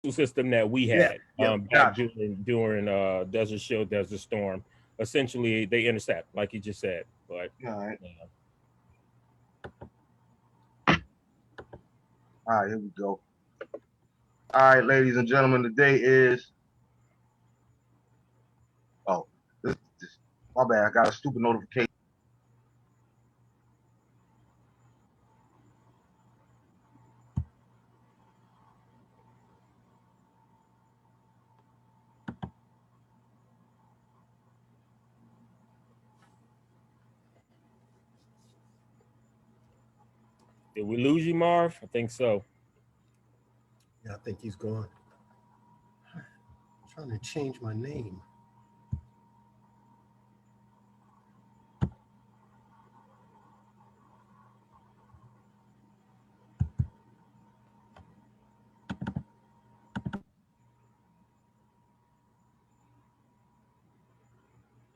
system that we Yeah, had yeah, back gotcha. during Desert Shield, Desert Storm. Essentially, they intercept, like you just said. But All right, yeah, all right, here we go. All right, ladies and gentlemen, today is oh, this my bad. I got a stupid notification. did we lose you, Marv? I think so. Yeah, I think he's gone. I'm trying to change my name.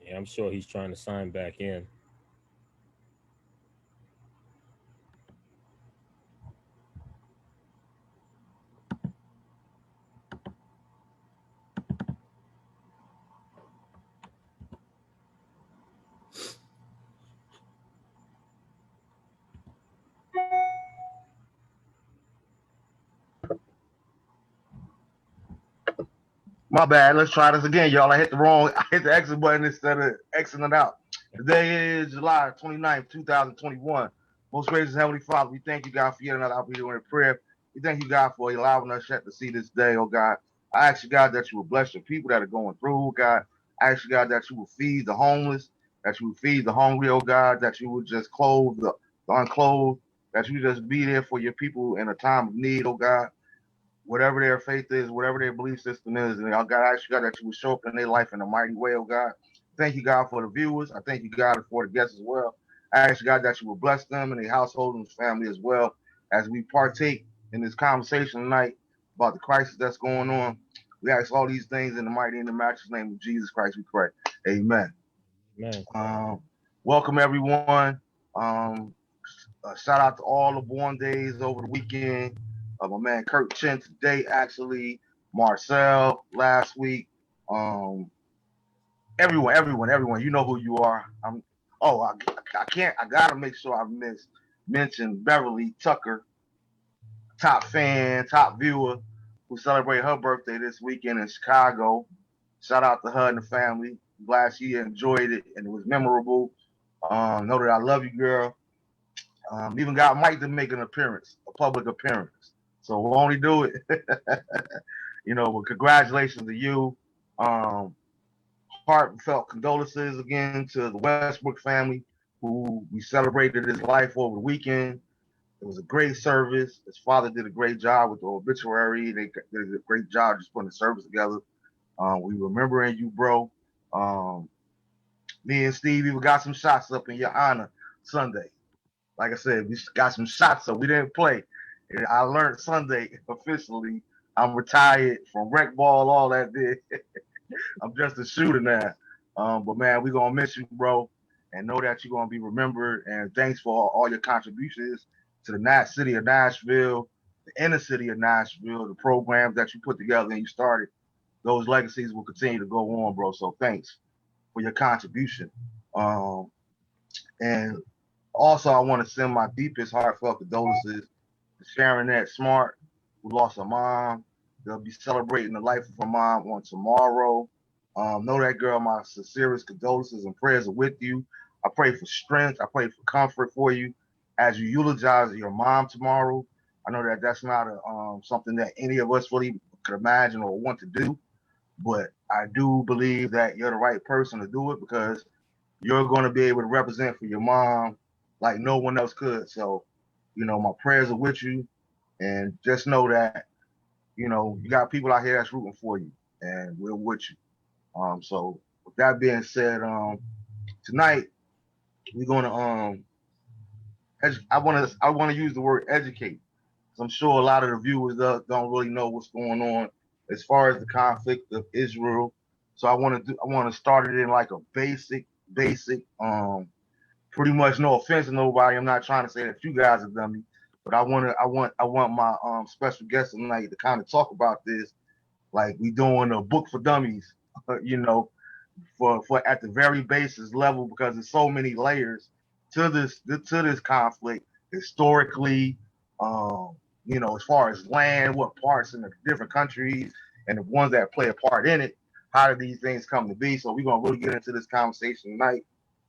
Yeah, I'm sure he's trying to sign back in. My bad. Let's try this again, y'all. I hit the exit button instead of exiting out. Today is July 29th, 2021. Most gracious Heavenly Father, we thank you, God, for yet another opportunity in prayer. We thank you, God, for allowing us yet to see this day, oh God. I ask you, God, that you will bless your people that are going through, oh God. I ask you, God, that you will feed the homeless, that you will feed the hungry, oh God, that you will just clothe the unclothed, that you just be there for your people in a time of need, oh God, whatever their faith is, whatever their belief system is. And I God, I ask you, God, that you will show up in their life in a mighty way, oh God. Thank you, God, for the viewers. I thank you, God, for the guests as well. I ask you, God, that you will bless them and their household and family as well as we partake in this conversation tonight about the crisis that's going on. We ask all these things in the mighty and the matchless name of Jesus Christ, we pray. Amen. Man, Um, welcome, everyone. Um, shout out to all the born days over the weekend. My man Kurt Chin today, actually. Marcel last week. Um, everyone. You know who you are. I can't. I gotta make sure I mention Beverly Tucker, top fan, top viewer, who celebrated her birthday this weekend in Chicago. Shout out to her and the family. Glad she enjoyed it and it was memorable. Know that I love you, girl. Even got Mike to make an appearance, a public appearance. So we'll only do it, but congratulations to you. Um, Heartfelt condolences again to the Westbrook family who we celebrated his life over the weekend. It was a great service. His father did a great job with the obituary. They did a great job just putting the service together. We remembering you, bro. Um, Me and Steve even got some shots up in your honor Sunday. Like I said, we got some shots up. We didn't play. And I learned Sunday officially. I'm retired from rec ball, all that did. I'm just a shooter now. But man, we're gonna miss you, bro, and know that you're gonna be remembered. And thanks for all your contributions to the city of Nashville, the inner city of Nashville, the programs that you put together and you started. Those legacies will continue to go on, bro. So thanks for your contribution. Um, and also, I want to send my deepest heartfelt condolences to Sharonette Smart, who lost her mom. They'll be celebrating the life of her mom on tomorrow. Know that girl, my sincerest condolences and prayers are with you. I pray for strength. I pray for comfort for you as you eulogize your mom tomorrow. I know that that's not something that any of us really could imagine or want to do, but I do believe that you're the right person to do it because you're going to be able to represent for your mom like no one else could. So, my prayers are with you, and just know that you got people out here that's rooting for you, and we're with you. So with that being said, tonight we're gonna I want to use the word educate because I'm sure a lot of the viewers don't really know what's going on as far as the conflict of Israel. So I want to start it in like a basic. Pretty much no offense to nobody. I'm not trying to say that you guys are dummy, But I want my special guest tonight to kind of talk about this, like we doing a book for dummies, you know, for at the very basis level, because there's so many layers to this conflict historically, you know, as far as land, what parts in the different countries and the ones that play a part in it, how did these things come to be? So we're gonna really get into this conversation tonight.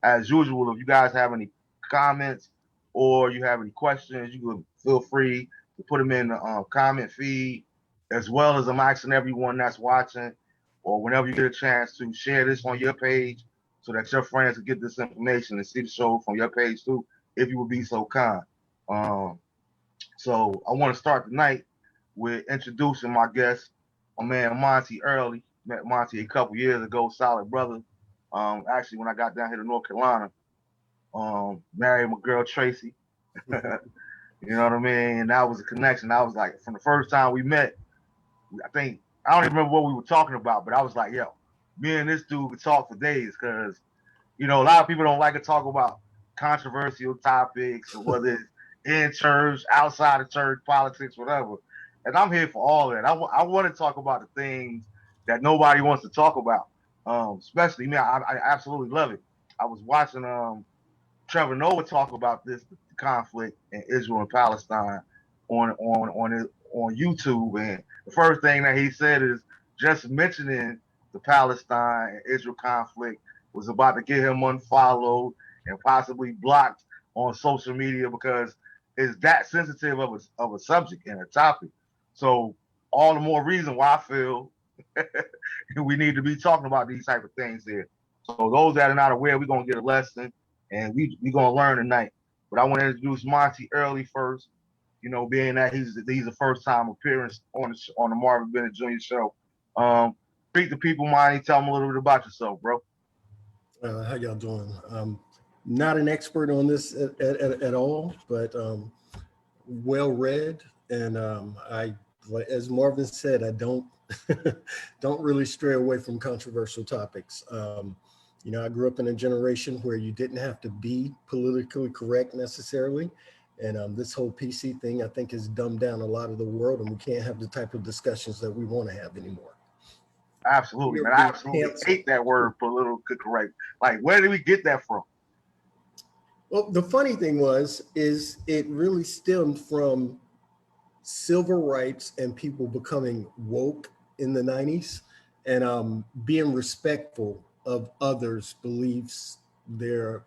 As usual, if you guys have any comments or you have any questions, you can feel free to put them in the comment feed, as well as I'm asking everyone that's watching, or whenever you get a chance, to share this on your page so that your friends can get this information and see the show from your page too, if you would be so kind. Um, so I want to start tonight with introducing my guest, my man Monte Early. Met Monte a couple years ago, solid brother. Actually, when I got down here to North Carolina, married my girl Tracy. You know what I mean? And that was a connection. I was like, from the first time we met, I don't even remember what we were talking about, but I was like, yo, me and this dude could talk for days, because you know a lot of people don't like to talk about controversial topics, or whether it's in church, outside of church, politics, whatever. And I'm here for all that. I want to talk about the things that nobody wants to talk about. Especially me, I absolutely love it. I was watching Trevor Noah talk about this conflict in Israel and Palestine on YouTube, and the first thing that he said is just mentioning the Palestine and Israel conflict was about to get him unfollowed and possibly blocked on social media, because it's that sensitive of a subject and a topic. So all the more reason why I feel we need to be talking about these type of things here. So those that are not aware, we're gonna get a lesson, and we gonna learn tonight. But I want to introduce Monte Early first. You know, being that he's a first time appearance on the Marvin Bennett Jr. show. Greet the people, Monte. Tell them a little bit about yourself, bro. How y'all doing? Not an expert on this at all, but well read, and as Marvin said, I don't don't really stray away from controversial topics. You know, I grew up in a generation where you didn't have to be politically correct necessarily. And this whole PC thing, I think, has dumbed down a lot of the world, and we can't have the type of discussions that we want to have anymore. Absolutely, man. I absolutely hate that word, politically correct. Like, where did we get that from? Well, the funny thing is it really stemmed from civil rights and people becoming woke in the 90s, and being respectful of others' beliefs, their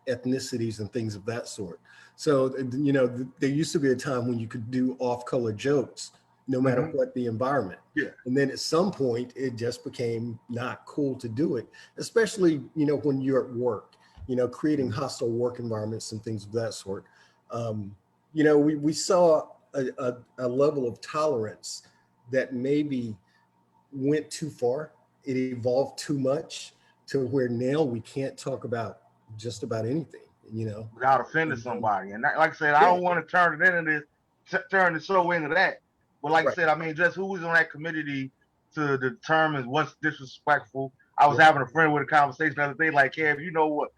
ethnicities and things of that sort. So, you know, there used to be a time when you could do off-color jokes, no matter what the environment. Yeah. And then at some point, it just became not cool to do it, especially, you know, when you're at work, you know, creating hostile work environments and things of that sort. You know, we saw a level of tolerance that maybe went too far. It evolved too much to where now we can't talk about just about anything, you know, without offending somebody. And that, like I said, I don't want to turn it into this, turn the show into that. But like I said, I mean, just who's on that committee to determine what's disrespectful. I was having a friend with a conversation the other day, like, Kev, you know what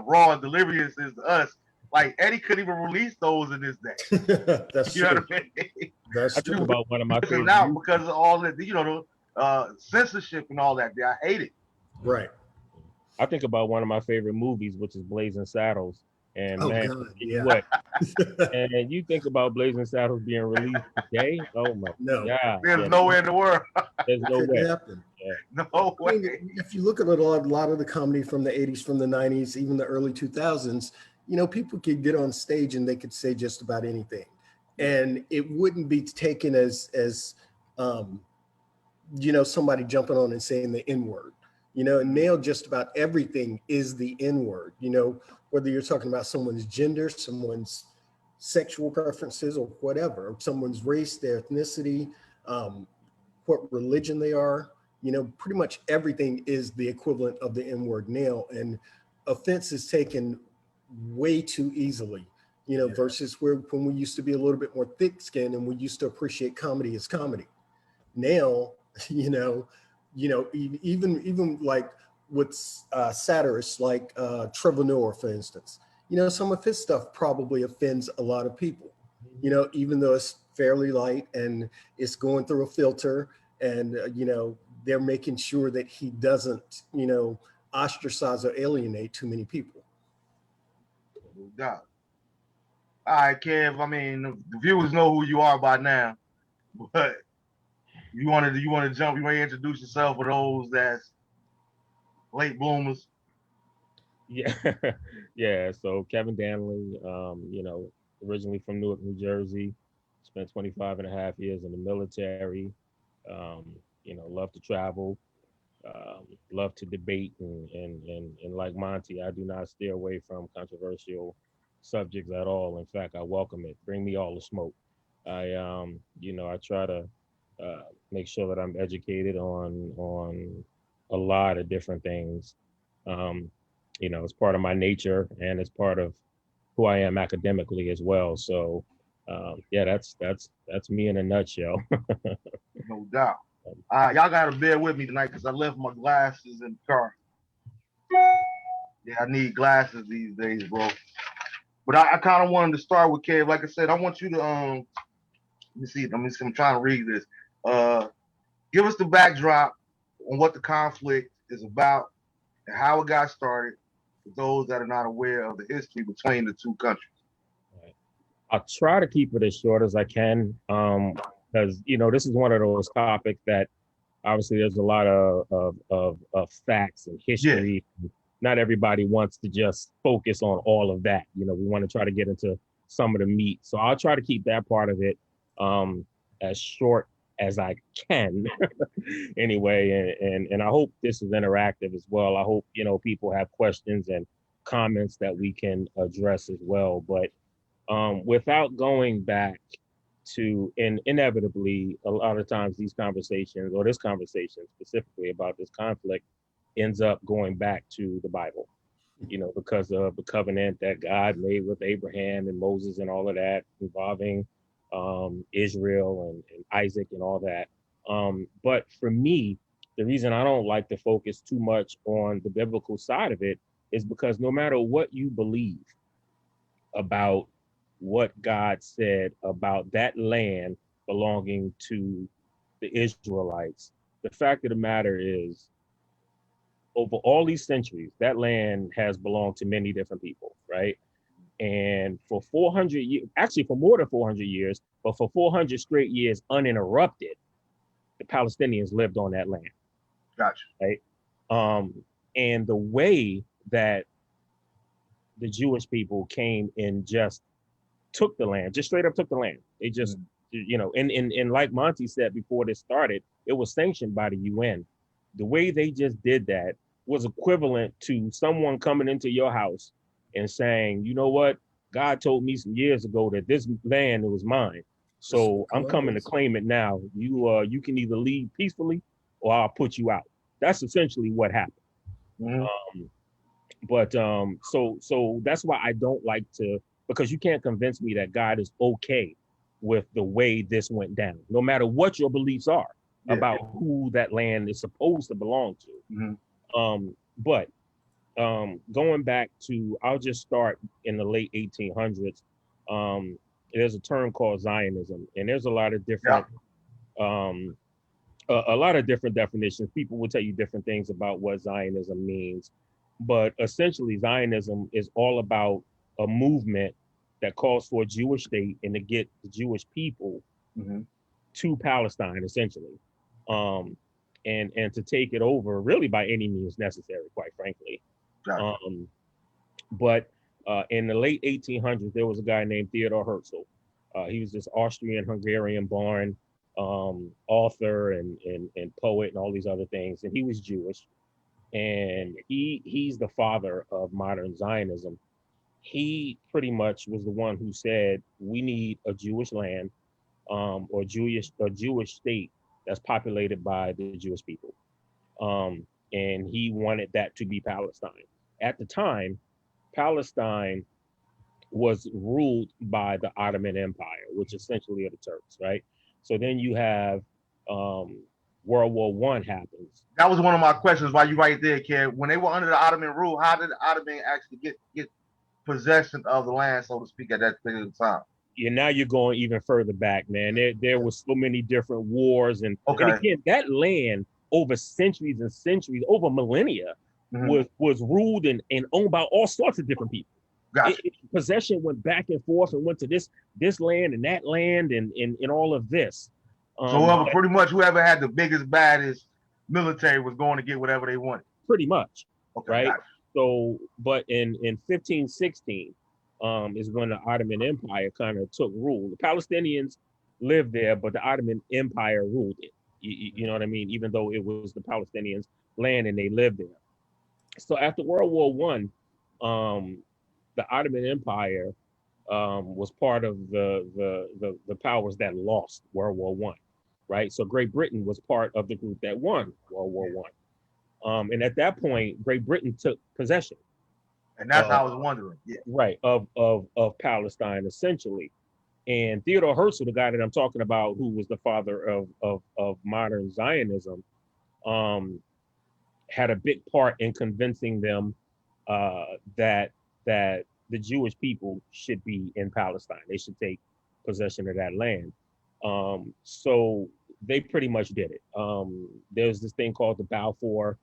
raw and delirious is to us. Like, Eddie couldn't even release those in this day. That's You true. know what I mean? That's I think true. about one of my favorite Now, because of all that, you know, the censorship and all that, I hate it. Right. I think about one of my favorite movies, which is Blazing Saddles. And Oh, man, God, yeah. what? And you think about Blazing Saddles being released today? Oh my No. God! There's no way in the world. There's no Couldn't way. happen. Yeah. No I way. mean, if you look at a lot of the comedy from the 80s, from the 90s, even the early 2000s, you know, people could get on stage and they could say just about anything. And it wouldn't be taken as you know, somebody jumping on and saying the N-word. You know, and now just about everything is the N-word, you know, whether you're talking about someone's gender, someone's sexual preferences, or whatever, someone's race, their ethnicity, what religion they are. You know, pretty much everything is the equivalent of the N-word now, and offense is taken way too easily, you know, versus when we used to be a little bit more thick-skinned and we used to appreciate comedy as comedy. Now, you know, even like with satirists like Trevor Noah, for instance, you know, some of his stuff probably offends a lot of people. you know, even though it's fairly light and it's going through a filter, and you know, they're making sure that he doesn't, you know, ostracize or alienate too many people. No doubt. All right, Kev. I mean, the viewers know who you are by now, but you want to jump? You want to introduce yourself for those that's late bloomers? Yeah, yeah. So Kevin Danley, you know, originally from Newark, New Jersey, spent 25 and a half years in the military. Um, you know, love to travel, love to debate, and like Monty, I do not steer away from controversial subjects at all. In fact, I welcome it. Bring me all the smoke. You know, I try to make sure that I'm educated on a lot of different things. Um, you know, it's part of my nature and it's part of who I am academically as well. So, yeah, that's me in a nutshell. No doubt. Y'all gotta bear with me tonight because I left my glasses in the car. Yeah, I need glasses these days, bro. But I kind of wanted to start with Kev. Like I said, I want you to let me see. I'm trying to read this. Give us the backdrop on what the conflict is about and how it got started for those that are not aware of the history between the two countries. I'll try to keep it as short as I can, because you know this is one of those topics that obviously there's a lot of facts and history. Yeah. Not everybody wants to just focus on all of that. You know, we want to try to get into some of the meat. So I'll try to keep that part of it as short as I can. Anyway, and I hope this is interactive as well. I hope, you know, people have questions and comments that we can address as well. But without going back to, and inevitably, a lot of times these conversations, or this conversation specifically about this conflict, ends up going back to the Bible, you know, because of the covenant that God made with Abraham and Moses and all of that, involving Israel and Isaac and all that. But for me, the reason I don't like to focus too much on the biblical side of it is because no matter what you believe about what God said about that land belonging to the Israelites, the fact of the matter is, over all these centuries, that land has belonged to many different people, right? And for 400 years, actually for more than 400 years, but for 400 straight years uninterrupted, the Palestinians lived on that land. Gotcha. Right? And the way that the Jewish people came and just took the land, just straight up took the land. They just, you know, and like Monty said before this started, it was sanctioned by the UN. The way they just did that was equivalent to someone coming into your house and saying, you know what, God told me some years ago that this land was mine. So I'm coming to claim it now. You can either leave peacefully or I'll put you out. That's essentially what happened. Mm-hmm. So that's why I don't like to, because you can't convince me that God is okay with the way this went down, no matter what your beliefs are about who that land is supposed to belong to. Mm-hmm. But going back to, I'll just start in the late 1800s. There's a term called Zionism, and there's a lot of different, a lot of different definitions. People will tell you different things about what Zionism means, but essentially Zionism is all about a movement that calls for a Jewish state and to get the Jewish people to Palestine, essentially, and to take it over really by any means necessary, quite frankly. But in the late 1800s, there was a guy named Theodor Herzl. He was this Austrian-Hungarian born author and poet and all these other things, and he was Jewish, and he's the father of modern Zionism. He pretty much was the one who said we need a Jewish land, or a Jewish state that's populated by the Jewish people, and he wanted that to be Palestine. At the time, Palestine was ruled by the Ottoman Empire, which essentially are the Turks, right? So then you have World War I happens. That was one of my questions while you right there, Kev. When they were under the Ottoman rule, how did the Ottoman actually get possession of the land, so to speak, at that particular time? Yeah, now you're going even further back, man. There was so many different wars, and again, that land over centuries and centuries, over millennia, was ruled and owned by all sorts of different people. Gotcha. Possession went back and forth and went to this land and that land and all of this. So whoever had the biggest, baddest military was going to get whatever they wanted. Pretty much, right? Gotcha. So, but in 1516 is when the Ottoman Empire kind of took rule. The Palestinians lived there, but the Ottoman Empire ruled it. You know what I mean? Even though it was the Palestinians' land and they lived there. So after World War I, the Ottoman Empire was part of the powers that lost World War I, right? So Great Britain was part of the group that won World War I. And at that point, Great Britain took possession. And that's how I was wondering. Yeah. Right, of Palestine, essentially. And Theodore Herzl, the guy that I'm talking about, who was the father of modern Zionism, had a big part in convincing them that the Jewish people should be in Palestine. They should take possession of that land. So they pretty much did it. There's this thing called the Balfour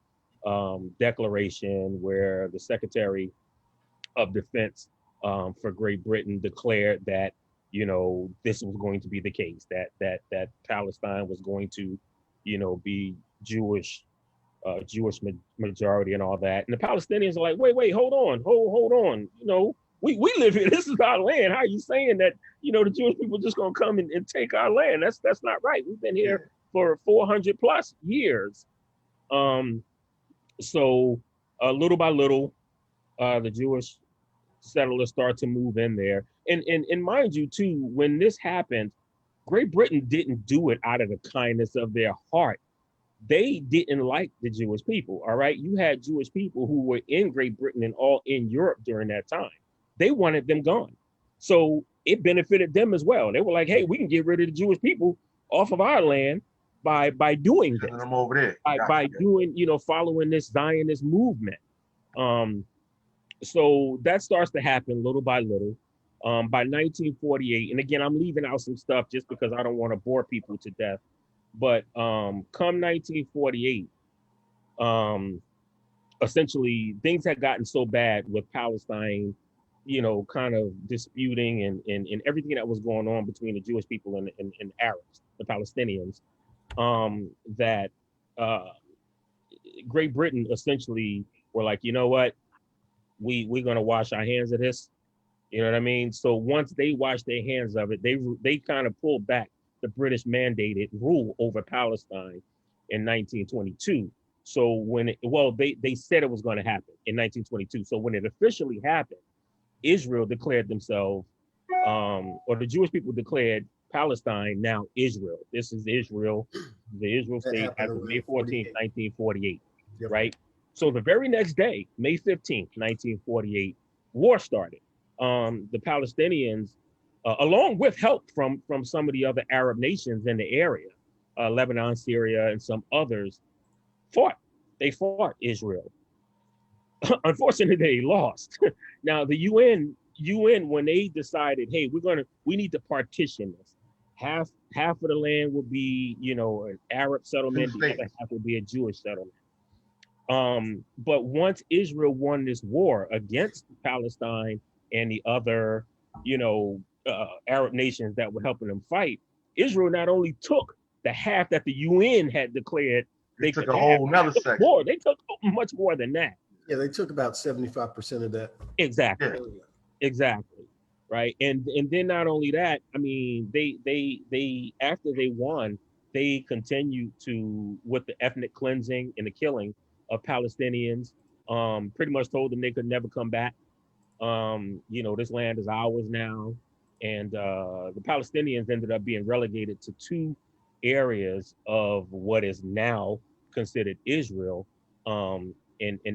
Declaration, where the Secretary of Defense for Great Britain declared that, you know, this was going to be the case, that Palestine was going to, you know, be Jewish majority and all that. And the Palestinians are like, wait, hold on. You know, we live here. This is our land. How are you saying that, you know, the Jewish people just gonna come and take our land? That's not right. We've been here for 400 plus years. So little by little, the Jewish settlers start to move in there. And mind you too, when this happened, Great Britain didn't do it out of the kindness of their heart. They didn't like the Jewish people, all right? You had Jewish people who were in Great Britain and all in Europe during that time. They wanted them gone. So it benefited them as well. They were like, hey, we can get rid of the Jewish people off of our land by doing this. Them over there. By doing, you know, following this Zionist movement. So that starts to happen little by little. By 1948, and again, I'm leaving out some stuff just because I don't want to bore people to death. But come 1948, essentially things had gotten so bad with Palestine, you know, kind of disputing and everything that was going on between the Jewish people and Arabs, the Palestinians, that Great Britain essentially were like, you know what, we're gonna wash our hands of this. You know what I mean? So once they washed their hands of it, they kind of pulled back the British mandated rule over Palestine in 1922. So they said it was going to happen in 1922. So when it officially happened, Israel declared themselves, or the Jewish people declared Palestine now Israel. This is Israel, the Israel state as of May 14th, 1948, right? So the very next day, May 15th, 1948, war started. The Palestinians, along with help from some of the other Arab nations in the area, Lebanon, Syria, and some others, fought. They fought Israel. Unfortunately, they lost. Now, the UN, when they decided, hey, we need to partition this. Half of the land will be, you know, an Arab settlement. The other half will be a Jewish settlement. But once Israel won this war against Palestine and the other, you know, Arab nations that were helping them fight, Israel not only took the half that the UN had declared they took a whole nother section. More. They took much more than that. Yeah, they took about 75% of that. Exactly. Yeah. Exactly. Right. And then not only that, I mean, they after they won, they continued with the ethnic cleansing and the killing of Palestinians. Pretty much told them they could never come back. You know, this land is ours now. And the Palestinians ended up being relegated to two areas of what is now considered Israel. And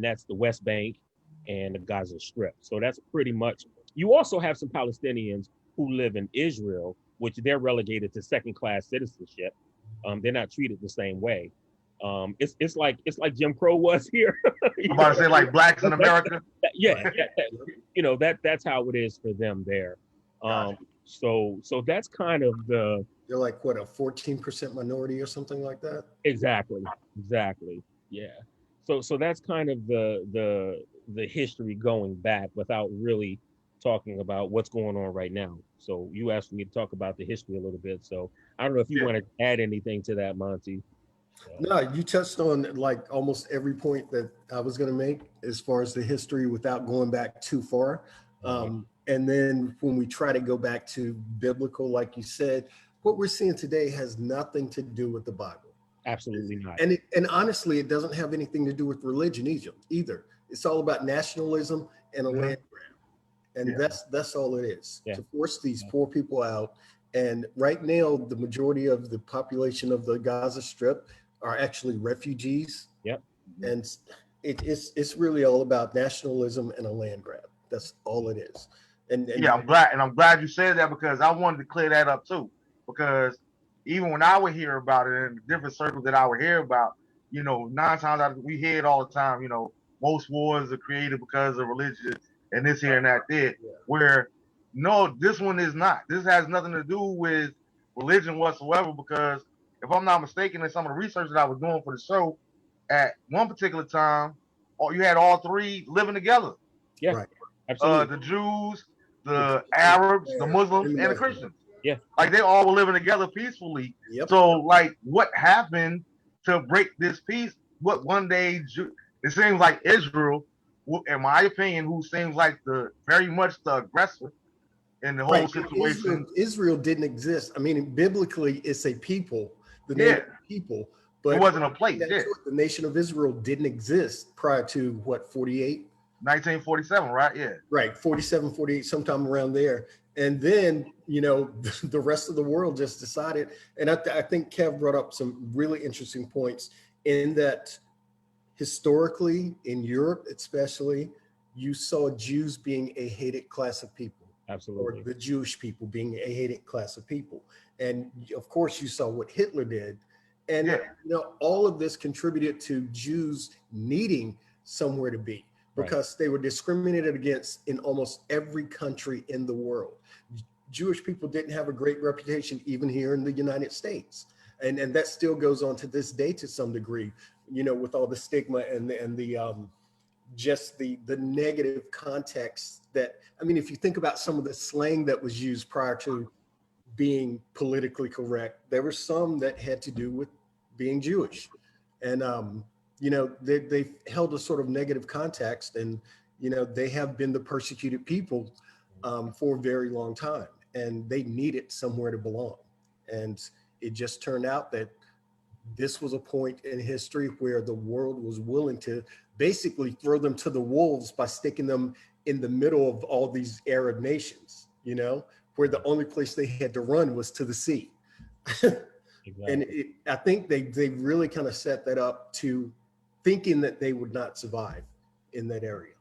that's the West Bank and the Gaza Strip. So that's pretty much, you also have some Palestinians who live in Israel, which they're relegated to second-class citizenship. They're not treated the same way. It's like Jim Crow was here. I'm about to say like blacks in America. Yeah, you know, that's how it is for them there. So that's kind of the They're like what, a 14% minority or something like that. exactly, yeah. So that's kind of the history going back without really talking about what's going on right now. So you asked me to talk about the history a little bit. So I don't know if you Yeah. want to add anything to that, Monty. No, you touched on like almost every point that I was going to make as far as the history without going back too far. And then when we try to go back to biblical, like you said, what we're seeing today has nothing to do with the Bible. Absolutely not. And honestly, it doesn't have anything to do with religion either. It's all about nationalism and a land grab. And that's all it is, to force these poor people out. And right now, the majority of the population of the Gaza Strip are actually refugees. Yep. And it's really all about nationalism and a land grab. That's all it is. And yeah, I'm glad you said that, because I wanted to clear that up too. Because even when I would hear about it in different circles that I would hear about, 9 times out of we hear it all the time. Most wars are created because of religion and this here and that there. Where no, this one is not. This has nothing to do with religion whatsoever. Because if I'm not mistaken, in some of the research that I was doing for the show, at one particular time, you had all three living together. Yeah, right. absolutely. The Jews, the Arabs, the Muslims, and the Christians. Yeah. Like they all were living together peacefully. Yep. So like what happened to break this peace? What one day it seems like Israel, in my opinion, who seems like very much the aggressor in the whole situation. Israel didn't exist. I mean, biblically, it's a people, the name of people, but it wasn't a place. The nation of Israel didn't exist prior to what, 48? 1947, right? Yeah. Right, 47, 48, sometime around there. And then, the rest of the world just decided. And I think Kev brought up some really interesting points in that historically, in Europe especially, you saw Jews being a hated class of people. Absolutely. Or the Jewish people being a hated class of people. And of course, you saw what Hitler did. And all of this contributed to Jews needing somewhere to be, because they were discriminated against in almost every country in the world. Jewish people didn't have a great reputation even here in the United States. And that still goes on to this day to some degree, with all the stigma and the just the negative context that, I mean, if you think about some of the slang that was used prior to being politically correct, there were some that had to do with being Jewish. And, they've held a sort of negative context, and, they have been the persecuted people for a very long time, and they needed somewhere to belong. And it just turned out that this was a point in history where the world was willing to basically throw them to the wolves by sticking them in the middle of all these Arab nations, where the only place they had to run was to the sea. Exactly. And I think they really kind of set that up to thinking that they would not survive in that area.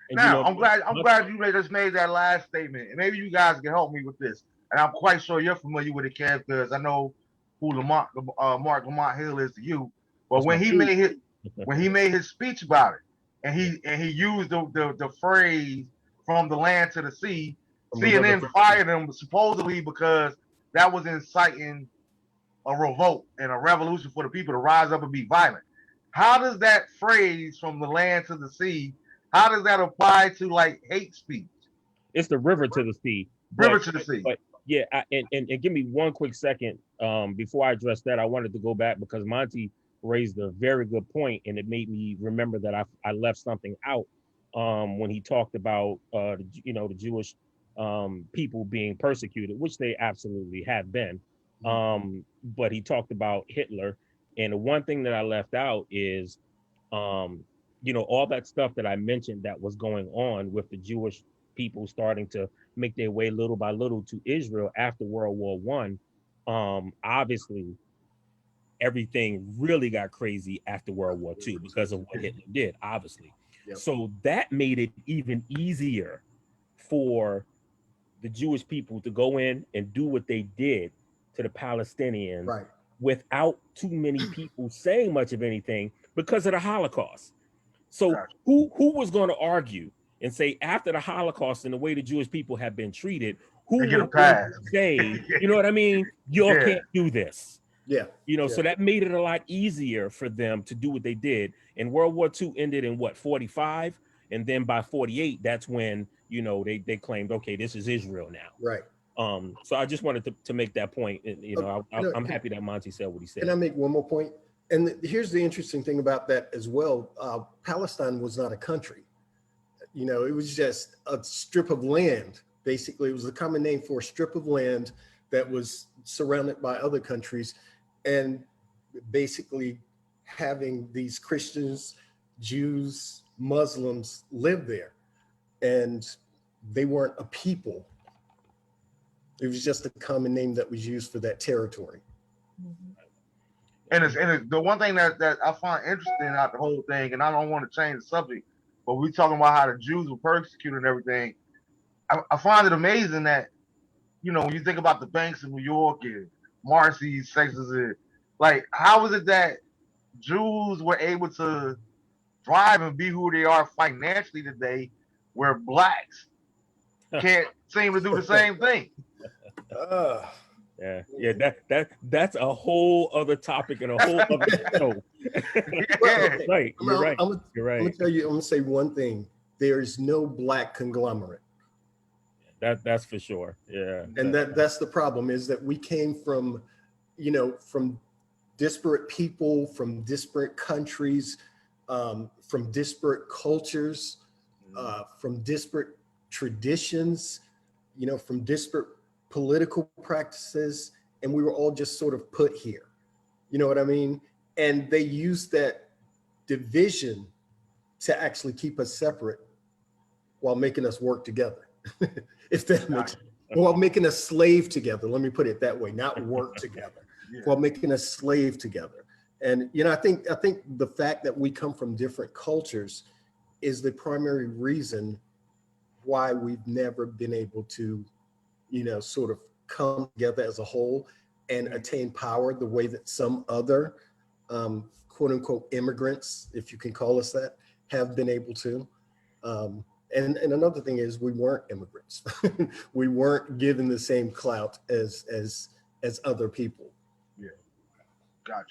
And now, I'm glad you just made that last statement, and maybe you guys can help me with this. And I'm quite sure you're familiar with the characters. I know who Mark Lamont Hill is to you, but when he made his speech about it, and he used the phrase "from the land to the sea," CNN fired him supposedly because that was inciting a revolt and a revolution for the people to rise up and be violent. How does that phrase "from the land to the sea," how does that apply to like hate speech? It's the river to the sea. River to the sea. But yeah, and give me one quick second before I address that. I wanted to go back because Monty raised a very good point, and it made me remember that I left something out when he talked about the Jewish people being persecuted, which they absolutely have been. But he talked about Hitler, and the one thing that I left out is all that stuff that I mentioned that was going on with the Jewish people starting to make their way little by little to Israel after World War One. Obviously, everything really got crazy after World War II because of what Hitler did, obviously. Yep. So that made it even easier for the Jewish people to go in and do what they did to the Palestinians without too many people saying much of anything because of the Holocaust. So who was going to argue and say after the Holocaust and the way the Jewish people have been treated, who They get a was going pass. to say, you know what I mean? Y'all Yeah. can't do this. Yeah. You know, Yeah. so that made it a lot easier for them to do what they did. And World War II ended in what, 45? And then by 48, that's when, you know, they claimed, okay, this is Israel now. Right. So I just wanted to make that point. And, you know, I'm happy that Monte said what he said. Can I make one more point? And here's the interesting thing about that as well. Palestine was not a country. You know, it was just a strip of land. Basically, it was a common name for a strip of land that was surrounded by other countries, and basically having these Christians, Jews, Muslims live there. And they weren't a people. It was just a common name that was used for that territory. And it's the one thing that I find interesting out the whole thing, and I don't want to change the subject, but we talking about how the Jews were persecuted and everything. I find it amazing that, you know, when you think about the banks in New York and Marcy's, Texas, like, how is it that Jews were able to thrive and be who they are financially today, where blacks can't seem to do the same thing? That's a whole other topic and a whole other show. Right, you're right. You're right. I'm gonna say one thing. There's no black conglomerate. That's for sure. Yeah. And that's the problem, is that we came from, you know, from disparate people, from disparate countries, from disparate cultures, from disparate traditions, you know, from disparate political practices, and we were all just sort of put here. You know what I mean? And they used that division to actually keep us separate while making us work together. If that makes sense. While making us slave together. Let me put it that way, not work together. Yeah. While making us slave together. And, you know, I think the fact that we come from different cultures is the primary reason why we've never been able to, you know, sort of come together as a whole and attain power the way that some other quote unquote immigrants, if you can call us that, have been able to. And another thing is, we weren't immigrants. We weren't given the same clout as other people. Yeah, gotcha.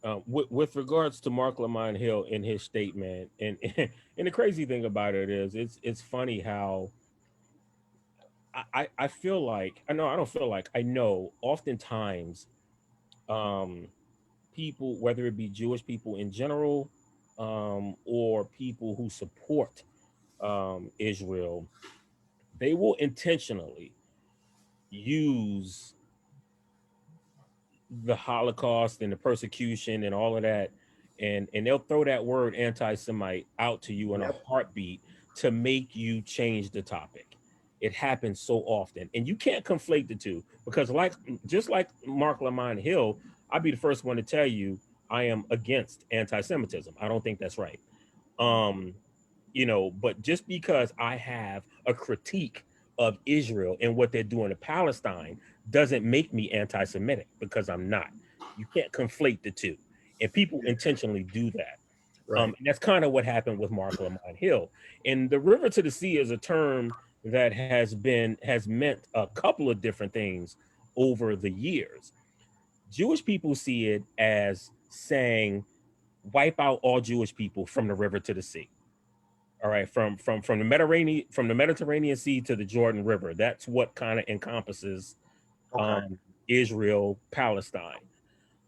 But with regards to Mark Lamont Hill in his statement, and the crazy thing about it is, it's funny how I feel like, I know oftentimes people, whether it be Jewish people in general, or people who support Israel, they will intentionally use the Holocaust and the persecution and all of that, and they'll throw that word anti-Semite out to you in a heartbeat to make you change the topic. It happens so often, and you can't conflate the two, because just like Mark Lamont Hill, I'd be the first one to tell you I am against anti-Semitism. I don't think that's right. You know, but just because I have a critique of Israel and what they're doing to Palestine doesn't make me anti-Semitic, because I'm not. You can't conflate the two, and people intentionally do that. Right. And that's kind of what happened with Mark Lamont Hill. And the river to the sea is a term that has meant a couple of different things over the years. Jewish people see it as saying, wipe out all Jewish people from the river to the sea. All right, from the Mediterranean Sea to the Jordan River. That's what kind of encompasses Israel, Palestine.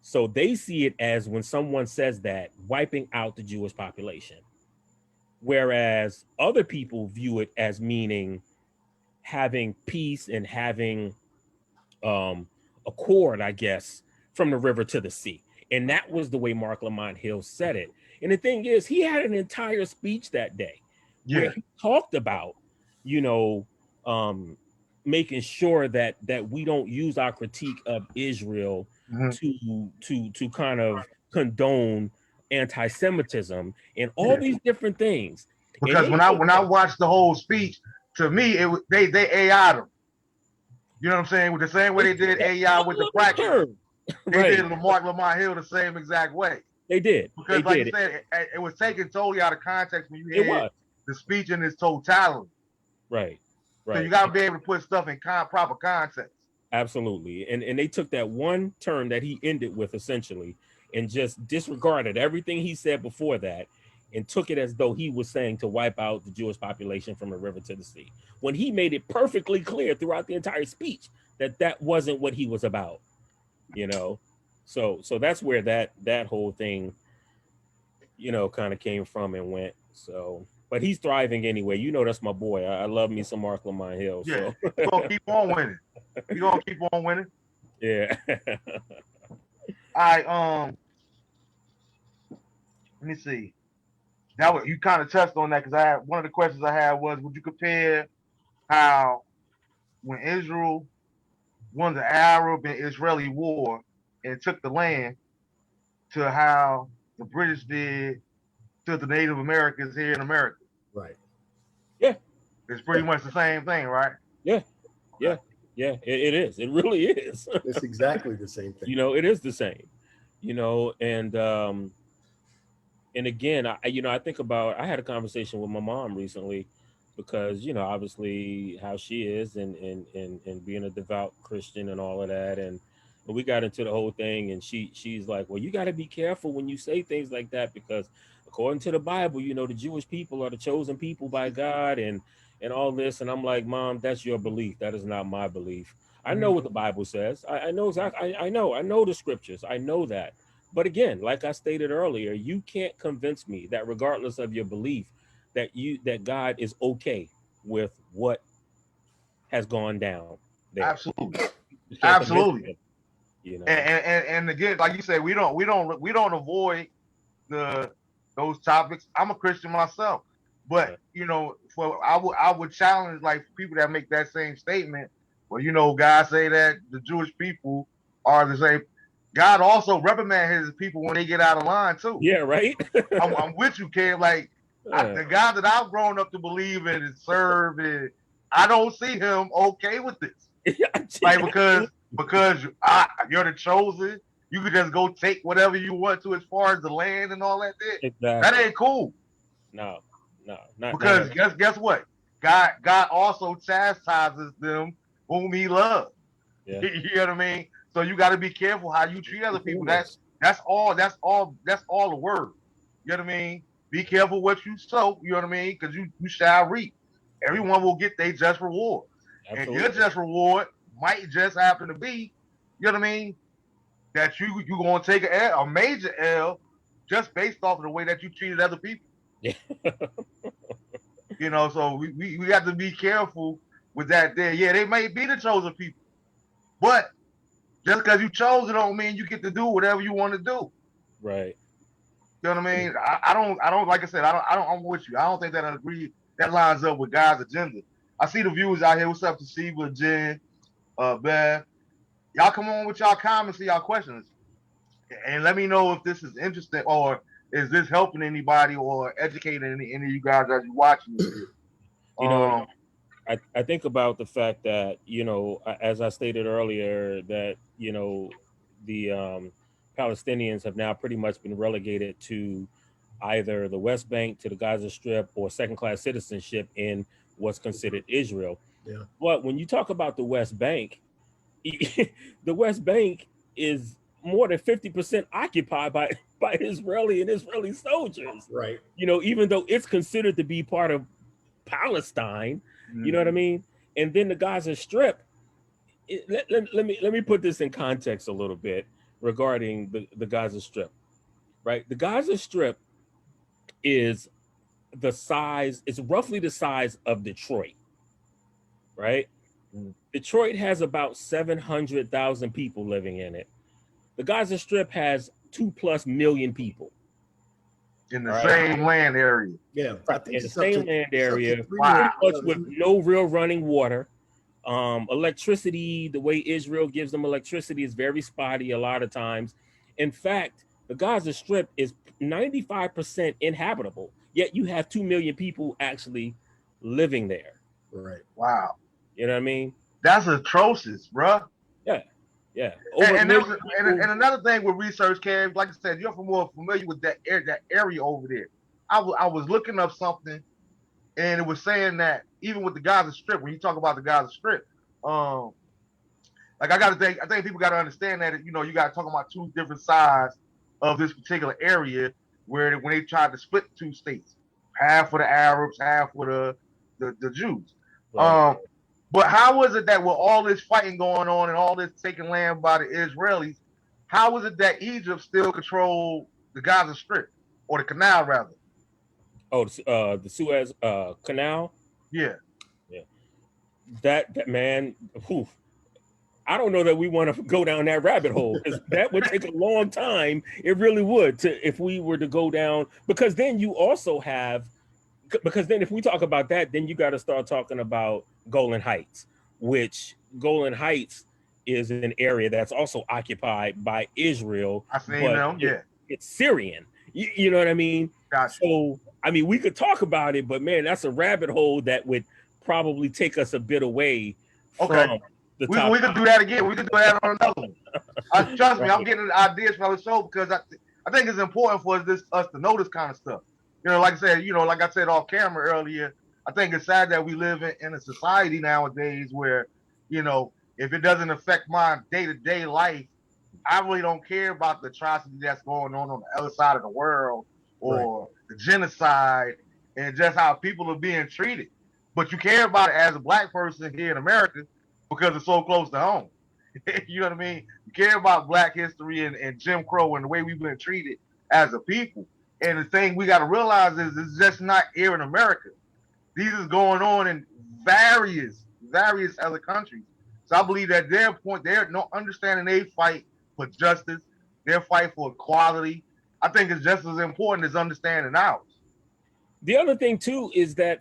So they see it as, when someone says that, wiping out the Jewish population. Whereas other people view it as meaning having peace and having accord, I guess, from the river to the sea. And that was the way Mark Lamont Hill said it. And the thing is, he had an entire speech that day where he talked about, you know, making sure that we don't use our critique of Israel to kind of condone anti-Semitism and all these different things. Because when I watched the whole speech, to me, they AI'd him. You know what I'm saying? With the same way they did AI with the practice, they did Mark Lamont Hill the same exact way. They did. Because like you said, it was taken totally out of context when you hear the speech in its totality. Right. So you Right. got to be able to put stuff in proper context. Absolutely. And they took that one term that he ended with essentially and just disregarded everything he said before that and took it as though he was saying to wipe out the Jewish population from the river to the sea, when he made it perfectly clear throughout the entire speech that that wasn't what he was about, you know. So that's where that whole thing, you know, kind of came from and went. So but he's thriving anyway. You know, that's my boy. I love me some Mark Lamont Hill. Yeah, So you're gonna keep on winning. You're gonna keep on winning. yeah. Let me see. That was, you kind of touched on that because I had one of the questions I had was, would you compare how when Israel won the Arab and Israeli war and took the land to how the British did to the Native Americans here in America? Right. Yeah. It's pretty much the same thing, right? Yeah. Yeah. Yeah. It is. It really is. It's exactly the same thing. You know, it is the same. You know, and again, I think about, I had a conversation with my mom recently because, you know, obviously how she is and being a devout Christian and all of that. And we got into the whole thing and she's like, well, you got to be careful when you say things like that, because according to the Bible, you know, the Jewish people are the chosen people by God and all this. And I'm like, Mom, that's your belief. That is not my belief. I know what the Bible says. I know exactly. I know the scriptures. I know that. But again, like I stated earlier, you can't convince me that regardless of your belief, that God is okay with what has gone down there. Absolutely, You can't convince absolutely. me, you know. And again, like you said, we don't avoid those topics. I'm a Christian myself, but you know, I would challenge like people that make that same statement. Well, you know, God say that the Jewish people are the same. God also reprimand his people when they get out of line too. Yeah, right. I'm with you, Kev. Like the God that I've grown up to believe in and serve, and I don't see him okay with this. Like because you're the chosen, you could just go take whatever you want to as far as the land and all that. Exactly. That ain't cool. No, not Because guess what? God also chastises them whom he loves. Yeah. You know what I mean? So you got to be careful how you treat other people. That's all the word. You know what I mean? Be careful what you sow. You know what I mean? Because you shall reap. Everyone will get their just reward. Absolutely. And your just reward might just happen to be, you know what I mean, that you gonna take a major L just based off of the way that you treated other people. Yeah. You know, so we have to be careful with that there. Yeah, they may be the chosen people, but just because you chose it don't mean you get to do whatever you want to do. Right. You know what I mean? I don't like I said, I'm with you. I don't think that lines up with God's agenda. I see the viewers out here. What's up to Siva, Jen, Beth? Y'all come on with y'all comments and y'all questions. And let me know if this is interesting or is this helping anybody or educating any of you guys as you're watching this. You know, I think about the fact that, you know, as I stated earlier, that, you know, the Palestinians have now pretty much been relegated to either the West Bank, to the Gaza Strip, or second-class citizenship in what's considered Israel. Yeah. But when you talk about the West Bank, the West Bank is more than 50% occupied by Israeli soldiers. Right. You know, even though it's considered to be part of Palestine, you know what I mean? And then the Gaza Strip, let me put this in context a little bit regarding the Gaza Strip, right? The Gaza Strip is it's roughly the size of Detroit, right? Detroit has about 700,000 people living in it. The Gaza Strip has 2+ million people. In the same land area. Yeah. I think in the same land area, with no real running water. Electricity, the way Israel gives them electricity is very spotty a lot of times. In fact, the Gaza Strip is 95% inhabitable, yet you have 2 million people actually living there. Right. Wow. You know what I mean? That's atrocious, bruh. Yeah. Yeah. And another thing with research, Kev, like I said, you're more familiar with that area over there. I was looking up something, and it was saying that even with the Gaza Strip, when you talk about the Gaza Strip, like I think people got to understand that, you know, you got to talk about two different sides of this particular area where when they tried to split two states, half for the Arabs, half for the Jews. Right. But how was it that with all this fighting going on and all this taking land by the Israelis, how was it that Egypt still controlled the Gaza Strip or the canal rather? Oh, the Suez Canal. Yeah. Yeah. That man. Whew, I don't know that we want to go down that rabbit hole, because that would take a long time. It really would, if we were to go down, because then you also have, because then if we talk about that, then you got to start talking about Golan Heights, which Golan Heights is an area that's also occupied by Israel, I seen but them. Yeah. it's Syrian. You know what I mean? Gotcha. So, I mean, we could talk about it, but man, that's a rabbit hole that would probably take us a bit away from the top. We could do that again. We could do that on another one. Trust me, I'm getting ideas for the show because I think it's important for us to know this kind of stuff. You know, like I said off camera earlier, I think it's sad that we live in a society nowadays where, you know, if it doesn't affect my day-to-day life, I really don't care about the atrocity that's going on the other side of the world or the genocide and just how people are being treated. But you care about it as a black person here in America because it's so close to home. You know what I mean? You care about black history and Jim Crow and the way we've been treated as a people. And the thing we got to realize is it's just not here in America. These is going on in various other countries. So I believe that they're no understanding they fight for justice, their fight for equality. I think it's just as important as understanding ours. The other thing too is that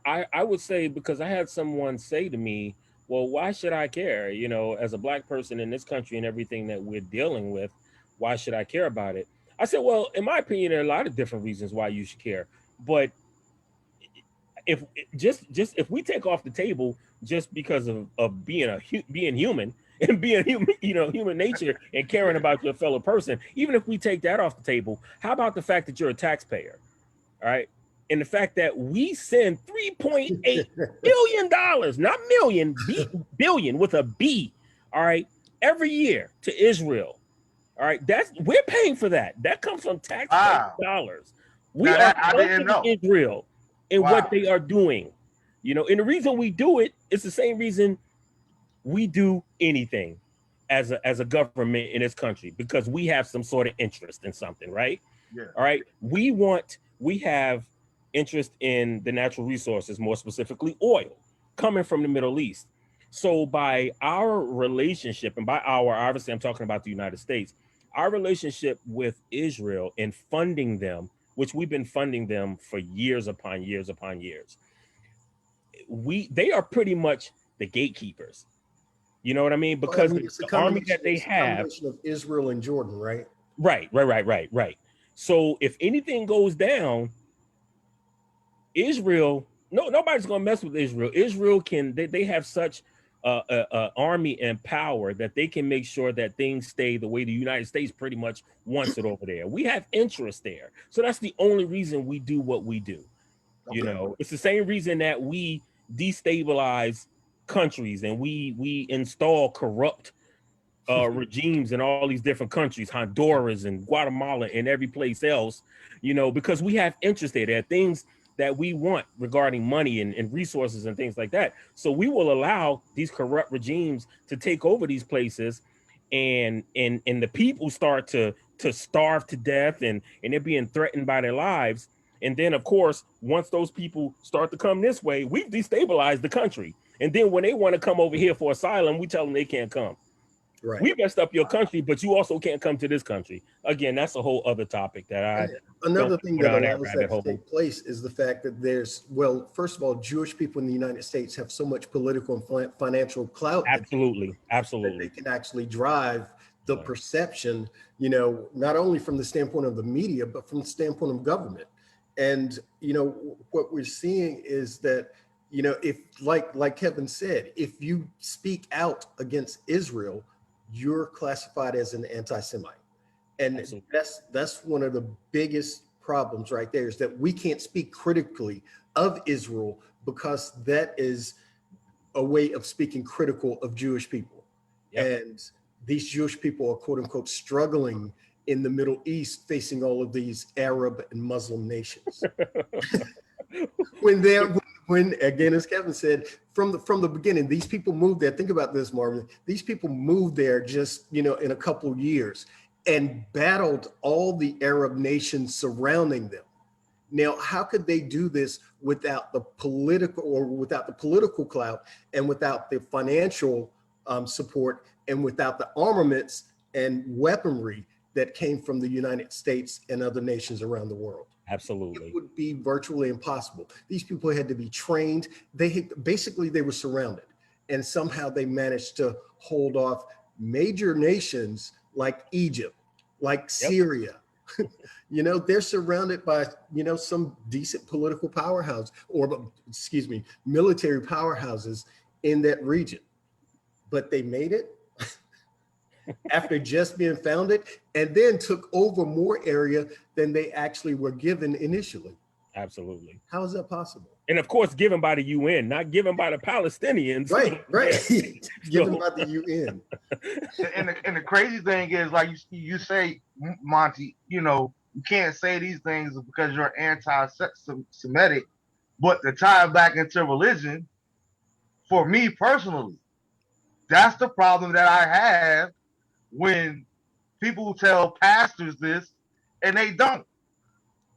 I would say, because I had someone say to me, well, why should I care? You know, as a black person in this country and everything that we're dealing with, why should I care about it? I said, well, in my opinion, there are a lot of different reasons why you should care. But if if we take off the table just because of being human and being human, you know, human nature and caring about your fellow person, even if we take that off the table, how about the fact that you're a taxpayer? All right. And the fact that we send $3.8 billion, not million, billion with a B, all right, every year to Israel. All right, we're paying for that. That comes from taxpayer dollars. We are helping Israel in what they are doing. You know, and the reason we do it is the same reason we do anything as a government in this country, because we have some sort of interest in something, right? Yeah. All right. We have interest in the natural resources, more specifically oil, coming from the Middle East. So by our relationship, and by obviously I'm talking about the United States, our relationship with Israel and funding them, which we've been funding them for years upon years upon years, they are pretty much the gatekeepers. You know what I mean? Because the army that they have, combination of Israel and Jordan, right? Right. So if anything goes down, Israel, nobody's gonna mess with Israel. Israel they have such army and power that they can make sure that things stay the way the United States pretty much wants it over there. We have interest there, so that's the only reason we do what we do. Okay. You know, it's the same reason that we destabilize countries and we install corrupt regimes in all these different countries, Honduras and Guatemala and every place else, you know, because we have interest there. There are things that we want regarding money and resources and things like that. So we will allow these corrupt regimes to take over these places, and the people start to starve to death and they're being threatened by their lives. And then, of course, once those people start to come this way, we've destabilized the country. And then when they want to come over here for asylum, we tell them they can't come. Right. We messed up your country, but you also can't come to this country. Again, that's a whole other topic that another thing that allows that to take place is the fact that first of all, Jewish people in the United States have so much political and financial clout. Absolutely. That they can actually drive the perception, you know, not only from the standpoint of the media, but from the standpoint of government. And, you know, what we're seeing is that, you know, if like Kevin said, if you speak out against Israel, you're classified as an anti-Semite. And that's one of the biggest problems right there, is that we can't speak critically of Israel because that is a way of speaking critical of Jewish people. Yep. And these Jewish people are, quote unquote, struggling in the Middle East, facing all of these Arab and Muslim nations. when again, as Kevin said, from the beginning, these people moved there. Think about this, Marvin. These people moved there just, in a couple of years and battled all the Arab nations surrounding them. Now, how could they do this without the political clout and without the financial support and without the armaments and weaponry that came from the United States and other nations around the world? Absolutely. It would be virtually impossible. These people had to be trained. They were surrounded, and somehow they managed to hold off major nations like Egypt, like Syria. They're surrounded by, some decent political powerhouse, military powerhouses in that region. But they made it after just being founded, and then took over more area than they actually were given initially. Absolutely. How is that possible? And of course, given by the UN, not given by the Palestinians. Right. Given by the UN. And the crazy thing is, like you say, Monty, you can't say these things because you're anti-Semitic, but to tie it back into religion, for me personally, that's the problem that I have when people tell pastors this and they don't.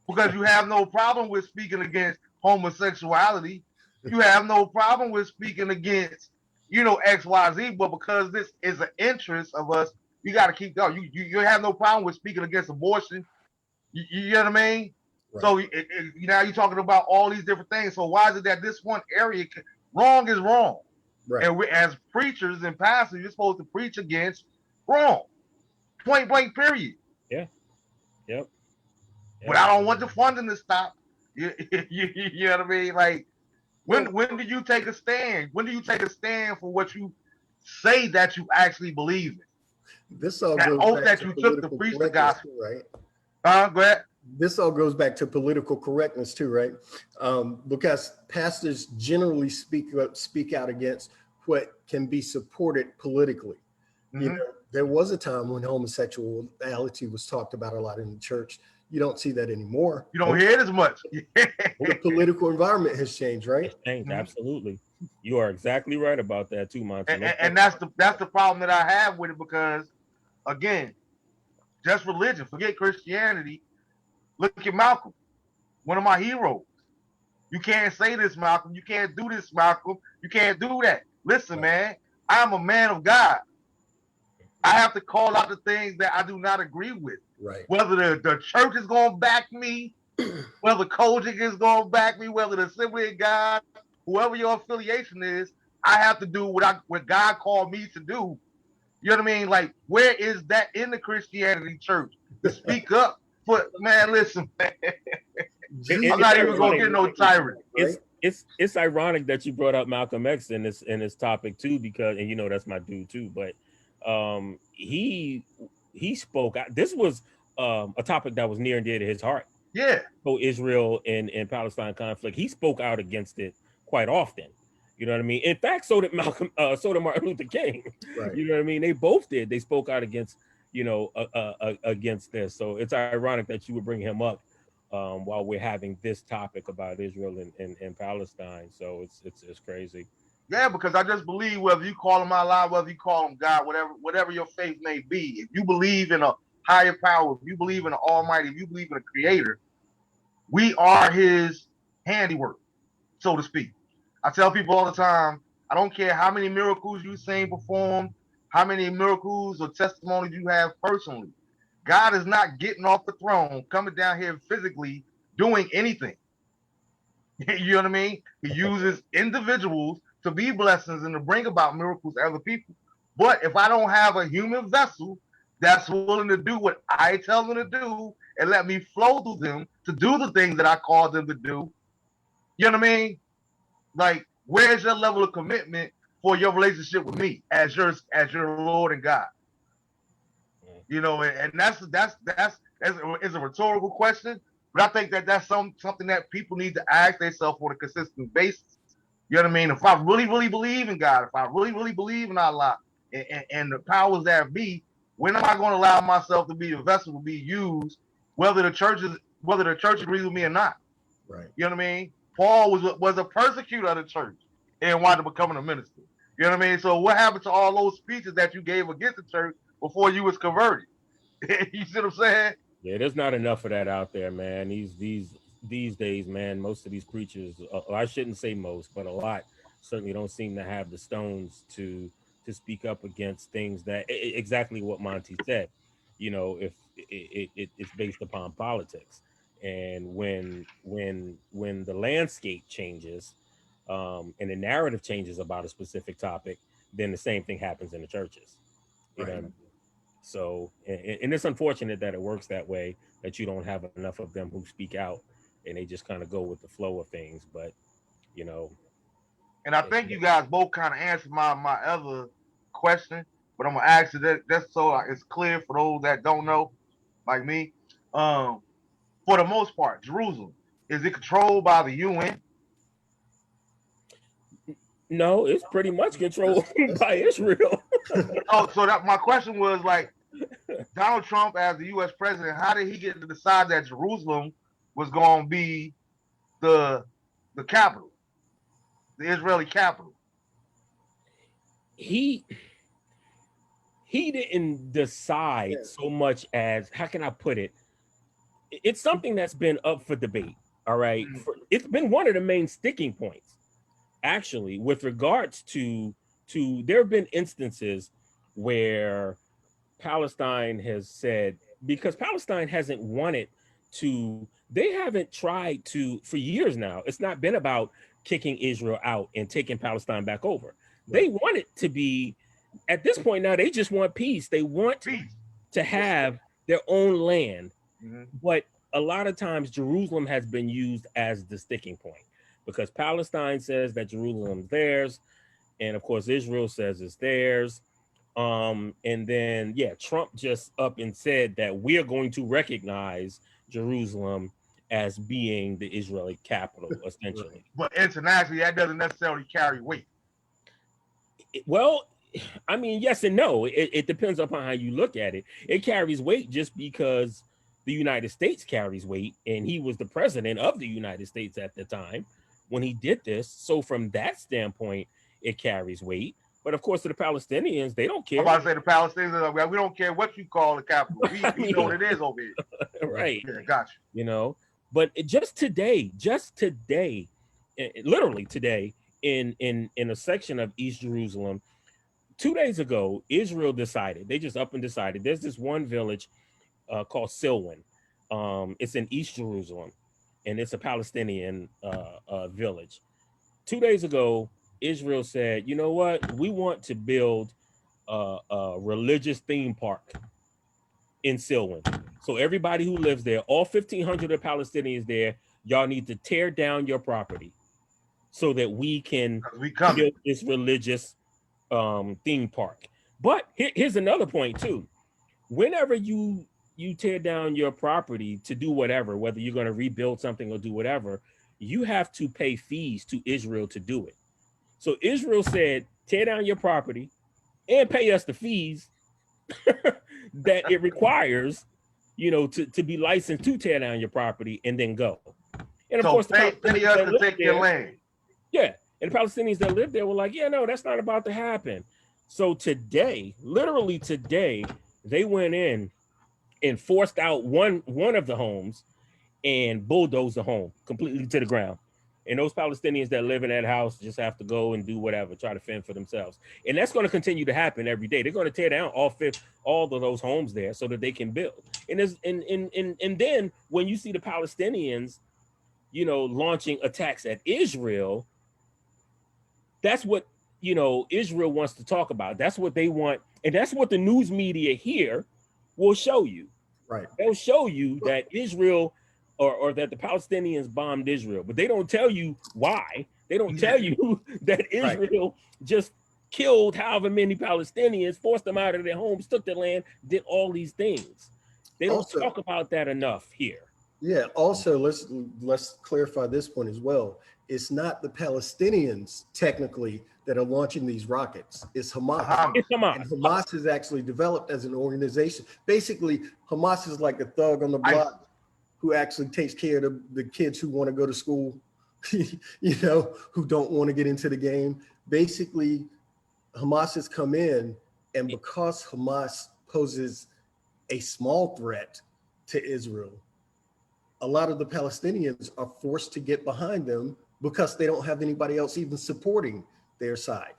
Because you have no problem with speaking against homosexuality. You have no problem with speaking against, XYZ, but because this is an interest of us, you got to keep going. You have no problem with speaking against abortion. You know what I mean? Right. So now you're talking about all these different things. So why is it that this one area, wrong is wrong? Right. And we, as preachers and pastors, you're supposed to preach against wrong. Point blank, period. Yeah. Yep. But I don't want the funding to stop. You know what I mean? Like, when do you take a stand? When do you take a stand for what you say that you actually believe in? This all goes back to political correctness, right? Go ahead. This all goes back to political correctness too, right? Because pastors generally speak out against what can be supported politically. Mm-hmm. There was a time when homosexuality was talked about a lot in the church. You don't see that anymore. You don't hear it as much. The political environment has changed, right? It's changed, absolutely. You are exactly right about that too, Monty. And that's the problem that I have with it, because, again, just religion. Forget Christianity. Look at Malcolm, one of my heroes. You can't say this, Malcolm. You can't do this, Malcolm. You can't do that. Listen, man, I'm a man of God. I have to call out the things that I do not agree with. Right. Whether the church is going to back me, whether Kojic is going to back me, whether the Assembly of God, whoever your affiliation is, I have to do what God called me to do. You know what I mean? Like, where is that in the Christianity church to speak up? But man, listen, man. I'm not even going to get no tyrant. Right? It's ironic that you brought up Malcolm X in this topic too, because, and that's my dude too, but he spoke out. This was a topic that was near and dear to his heart. Yeah. So Israel and Palestine conflict. He spoke out against it quite often. You know what I mean? In fact, so did Martin Luther King. Right. You know what I mean? They both did. They spoke out against, against this. So it's ironic that you would bring him up while we're having this topic about Israel and Palestine. So it's crazy. Yeah, because I just believe, whether you call him Allah, whether you call him God, whatever your faith may be, if you believe in a higher power, if you believe in an Almighty, if you believe in a Creator, we are His handiwork, so to speak. I tell people all the time, I don't care how many miracles you seen performed, how many miracles or testimonies you have personally. God is not getting off the throne, coming down here physically, doing anything. You know what I mean? He uses individuals to be blessings and to bring about miracles to other people. But if I don't have a human vessel that's willing to do what I tell them to do and let me flow through them to do the things that I call them to do, you know what I mean? Like, where's your level of commitment for your relationship with me as your Lord and God? And that's a rhetorical question, But I think that that's something that people need to ask themselves on a consistent basis. You know what I mean? If I really, really believe in God, if I really, really believe in Allah and the powers that be, when am I going to allow myself to be a vessel to be used, whether the church agrees with me or not? Right. You know what I mean? Paul was a persecutor of the church and wound up becoming a minister. You know what I mean? So what happened to all those speeches that you gave against the church before you was converted? You see what I'm saying? Yeah, there's not enough of that out there, man. These days, man, most of these preachers, I shouldn't say most, but a lot certainly don't seem to have the stones to speak up against things that exactly what Monty said. You know, if it's based upon politics, and when the landscape changes, and the narrative changes about a specific topic, then the same thing happens in the churches. You Right. know. So, and it's unfortunate that it works that way, that you don't have enough of them who speak out and they just kind of go with the flow of things. But, you know, And I think you guys both kind of answered my other question, but I'm gonna ask it just so it's clear for those that don't know, like me. For the most part, Jerusalem, is it controlled by the UN? no, it's pretty much controlled by Israel. Oh, so that my question was like, Donald Trump as the U.S. president, how did he get to decide that Jerusalem was going to be the capital, the Israeli capital? he didn't decide so much as, how can I put it? It's something that's been up for debate. All right. It's been one of the main sticking points, actually, with regards to there have been instances where Palestine has said, because Palestine hasn't wanted to, they haven't tried to, for years now, it's not been about kicking Israel out and taking Palestine back over. They want it to be, at this point now, they just want peace. They want to have their own land. But a lot of times Jerusalem has been used as the sticking point, because Palestine says that Jerusalem's theirs, and of course Israel says it's theirs. And then Trump just up and said that we are going to recognize Jerusalem as being the Israeli capital, essentially. But internationally, that doesn't necessarily carry weight. Well, I mean, yes and no. It depends upon how you look at it. It carries weight just because the United States carries weight, and he was the president of the United States at the time when he did this. So from that standpoint, it carries weight. But of course, to the Palestinians, they don't care. I'm about to say the Palestinians, we don't care what you call the capital. We know what it is over here. Right. Yeah, gotcha. You know, but just today, literally today, in a section of East Jerusalem, 2 days ago, Israel decided, they just up and decided, there's this one village called Silwan. It's in East Jerusalem, and it's a Palestinian village. 2 days ago, Israel said, you know what? We want to build a religious theme park in Silwan. So everybody who lives there, all 1,500 of Palestinians there, y'all need to tear down your property so that we can build this religious theme park. But here's another point too. Whenever you tear down your property to do whatever, whether you're going to rebuild something or do whatever, you have to pay fees to Israel to do it. So Israel said, tear down your property and pay us the fees that it requires, you know, to be licensed to tear down your property and then go. And of course, pay us to take your land. Yeah. And the Palestinians that live there were like, yeah, no, that's not about to happen. So today, literally today, they went in and forced out one of the homes and bulldozed the home completely to the ground. And those Palestinians that live in that house just have to go and do whatever, try to fend for themselves. And that's going to continue to happen every day. They're going to tear down all of those homes there so that they can build. And then when you see the Palestinians, you know, launching attacks at Israel, that's what, you know, Israel wants to talk about. That's what they want. And that's what the news media here will show you. Right. They'll show you that Israel or that the Palestinians bombed Israel, but they don't tell you why. They don't tell you that Israel just killed however many Palestinians, forced them out of their homes, took their land, did all these things. They don't talk about that enough here. Yeah. Also, let's clarify this point as well. It's not the Palestinians technically that are launching these rockets. It's Hamas. Hamas. It's Hamas. And Hamas is actually developed as an organization. Basically, Hamas is like the thug on the block who actually takes care of the kids who want to go to school, who don't want to get into the game. Basically, Hamas has come in, and because Hamas poses a small threat to Israel, a lot of the Palestinians are forced to get behind them because they don't have anybody else even supporting their side.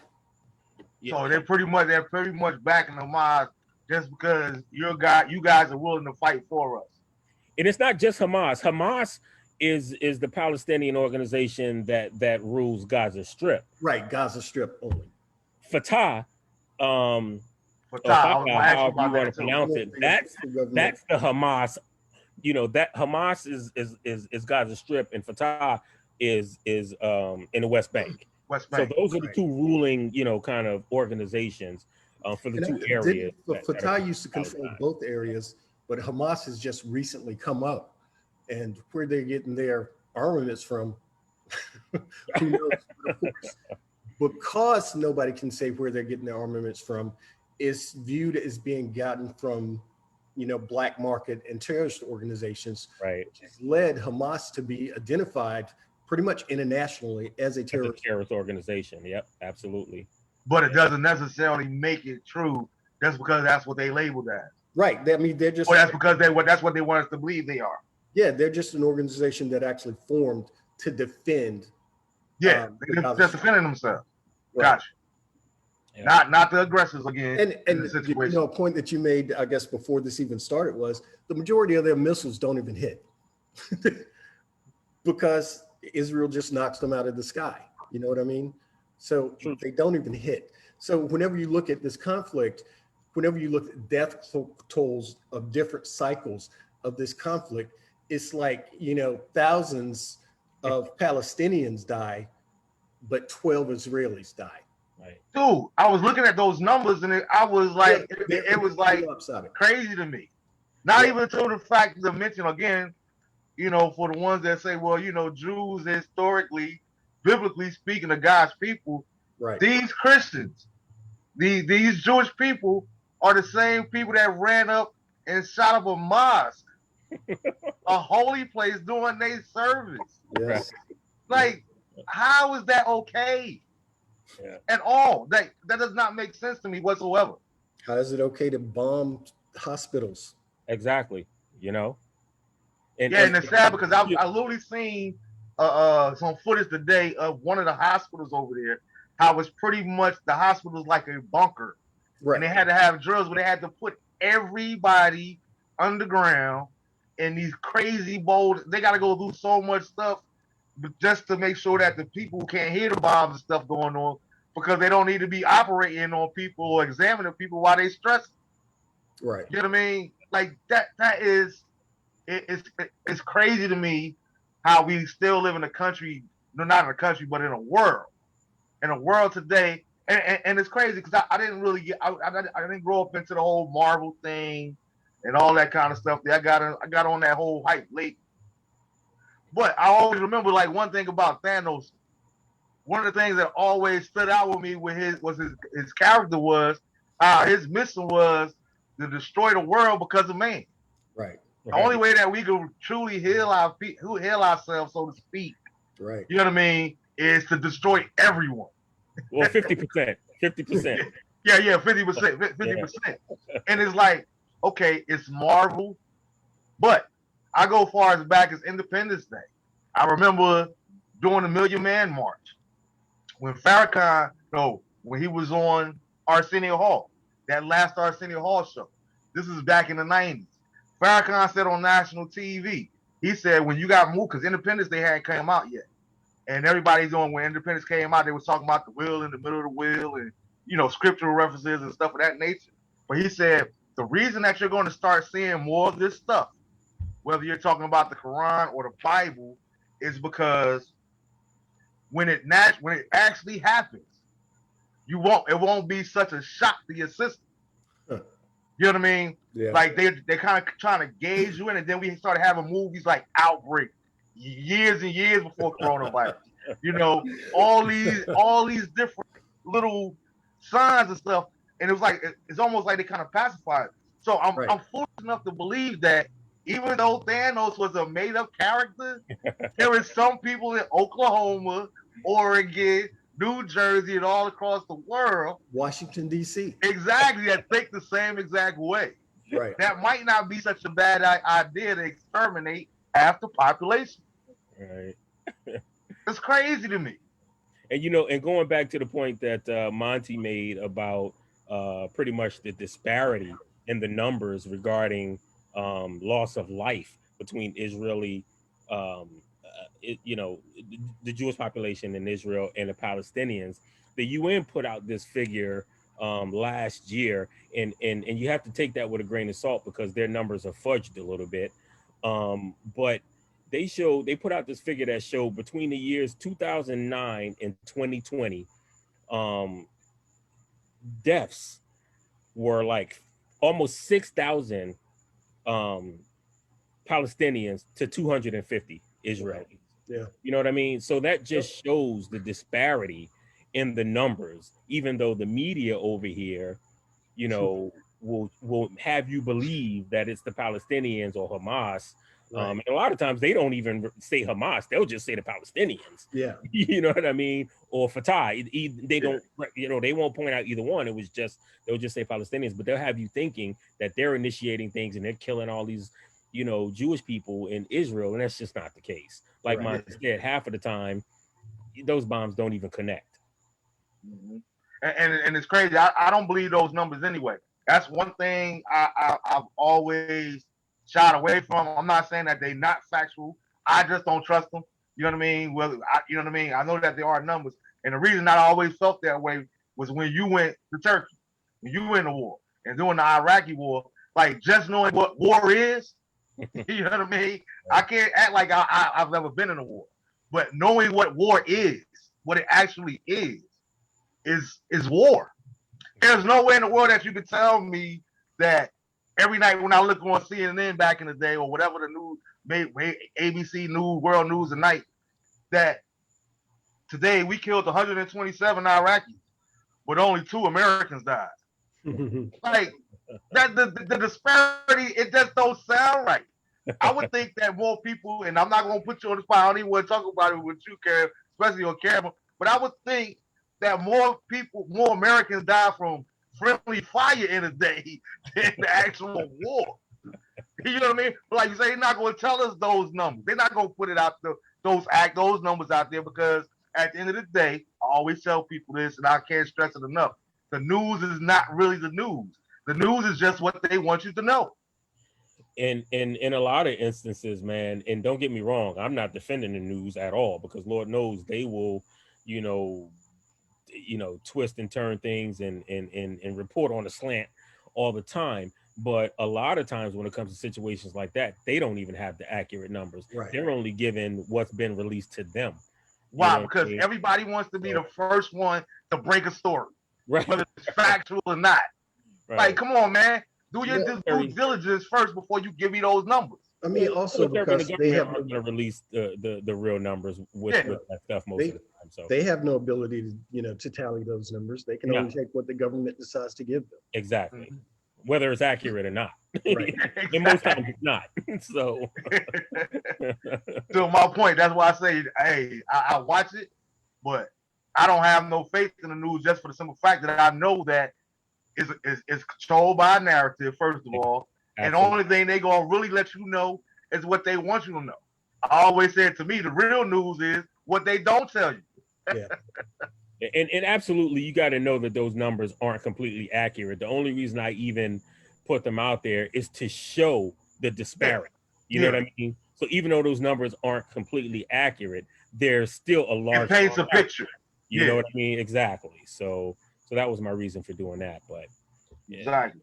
So they're pretty much backing Hamas just because you guys are willing to fight for us. And it's not just Hamas. Hamas is the Palestinian organization that rules Gaza Strip. Right, Gaza Strip only. Fatah, however you want to pronounce it, that's the Hamas. That Hamas is Gaza Strip, and Fatah is in the West Bank. So those are the two ruling, kind of organizations for the two areas. Fatah used to control both areas, but Hamas has just recently come up, and where they're getting their armaments from, who knows? But of course, because nobody can say where they're getting their armaments from, it's viewed as being gotten from, black market and terrorist organizations, right? Which has led Hamas to be identified pretty much internationally as a terrorist organization. Yep, absolutely. But it doesn't necessarily make it true just because that's what they labeled as. Right. I mean, they're just. Or that's because that's what they want us to believe they are. Yeah, they're just an organization that actually formed to defend. Yeah, they're just defending themselves. Right. Gotcha. Yeah. Not the aggressors again. And a point that you made, I guess, before this even started was the majority of their missiles don't even hit because Israel just knocks them out of the sky. You know what I mean? So they don't even hit. So whenever you look at this conflict, whenever you look at death tolls of different cycles of this conflict, it's like, thousands of Palestinians die, but 12 Israelis die. Right. Dude, I was looking at those numbers and it was like crazy to me. Not even to the fact to mention again, for the ones that say, well, Jews historically, biblically speaking, of God's people, right? These Christians, these Jewish people are the same people that ran up and shot up a mosque, a holy place, during their service. Yes. Like, how is that okay? Yeah. At all? That does not make sense to me whatsoever. How is it okay to bomb hospitals? Exactly. And it's sad because I literally seen some footage today of one of the hospitals over there. How it's pretty much the hospital is like a bunker, right? And they had to have drills where they had to put everybody underground in these crazy bold. They got to go through so much stuff just to make sure that the people can't hear the bombs and stuff going on, because they don't need to be operating on people or examining people while they stress. Right. You know what I mean? Like it's crazy to me how we still live in a country, not in a country, but in a world today. And it's crazy because I didn't really get, I didn't grow up into the whole Marvel thing and all that kind of stuff. I got on that whole hype late. But I always remember, like, one thing about Thanos. One of the things that always stood out with me with his character was his mission was to destroy the world because of man. Right. The only way that we could truly heal ourselves, so to speak. Right. You know what I mean? Is to destroy everyone. Well, 50%. 50%. Yeah, 50%. 50%. And it's like, okay, it's Marvel, but I go far as back as Independence Day. I remember doing the Million Man March when when he was on Arsenio Hall, that last Arsenio Hall show. This is back in the 90s. Farrakhan said on national TV, he said, when you got moved, because Independence Day hadn't come out yet. And everybody's on, when Independence came out, they were talking about the wheel in the middle of the wheel and, scriptural references and stuff of that nature. But he said, the reason that you're going to start seeing more of this stuff, whether you're talking about the Quran or the Bible, is because when it actually happens, it won't be such a shock to your system. Huh. You know what I mean? Yeah. Like they're kind of trying to gauge you in, and then we started having movies like Outbreak years and years before coronavirus. You know, all these different little signs and stuff, and it was like it's almost like they kind of pacified. So I'm foolish enough to believe that even though Thanos was a made up character, there is some people in Oklahoma, Oregon, New Jersey, and all across the world, Washington, D.C. exactly, that think the same exact way. Right. That might not be such a bad idea to exterminate half the population. Right. It's crazy to me. And and going back to the point that Monty made about pretty much the disparity in the numbers regarding loss of life between Israeli, the Jewish population in Israel and the Palestinians. The UN put out this figure last year, and you have to take that with a grain of salt because their numbers are fudged a little bit. But they put out this figure that showed between the years 2009 and 2020, deaths were like almost 6,000 Palestinians to 250 Israelis. Yeah. You know what I mean? So that just shows the disparity in the numbers, even though the media over here, will have you believe that it's the Palestinians or Hamas. Right. And a lot of times they don't even say Hamas; they'll just say the Palestinians. Yeah. You know what I mean? Or Fatah. They don't. They won't point out either one. They'll just say Palestinians, but they'll have you thinking that they're initiating things and they're killing all these, Jewish people in Israel, and that's just not the case. Like Monty said, half of the time, those bombs don't even connect. Mm-hmm. And it's crazy. I don't believe those numbers anyway. That's one thing I've always shied away from. I'm not saying that they're not factual. I just don't trust them. You know what I mean? Well, you know what I mean? I know that there are numbers. And the reason I always felt that way was when you went to Turkey, when you went to war, and during the Iraqi war, like just knowing what war is, you know what I mean? I can't act like I've never been in a war. But knowing what war is, what it actually is war. There's no way in the world that you could tell me that every night when I look on CNN back in the day or whatever the news, ABC News, World News at night, that today we killed 127 Iraqis, but only 2 Americans died. Like that, the disparity, it just don't sound right. I would think that more people, and I'm not going to put you on the spot. I don't even want to talk about it with you, Kev, especially on camera. But I would think that more Americans die from friendly fire in a day than the actual war. You know what I mean? But like you say, they're not going to tell us those numbers. They're not going to put it out those numbers out there because at the end of the day, I always tell people this, and I can't stress it enough. The news is not really the news. The news is just what they want you to know. And in a lot of instances, man, and don't get me wrong, I'm not defending the news at all because Lord knows they will, twist and turn things and report on a slant all the time. But a lot of times when it comes to situations like that, they don't even have the accurate numbers. Right. They're only given what's been released to them. Why? Because everybody wants to be the first one to break a story, right? Whether it's factual or not. Right. Like, come on, man. Do your due diligence first before you give me those numbers. I mean, also because they have going to release the real numbers with that stuff most of the time. So they have no ability to tally those numbers. They can only take what the government decides to give them. Exactly. Mm-hmm. Whether it's accurate or not. Right. And most times it's not. So to my point, that's why I say, hey, I watch it, but I don't have no faith in the news just for the simple fact that I know that it's controlled by a narrative, first of all. Absolutely. And the only thing they're going to really let you know is what they want you to know. I always said to me, the real news is what they don't tell you. Yeah. And absolutely, you got to know that those numbers aren't completely accurate. The only reason I even put them out there is to show the disparity. You know what I mean? So even though those numbers aren't completely accurate, there's still a large. It paints a picture. You know what I mean? Exactly. So that was my reason for doing that. But exactly.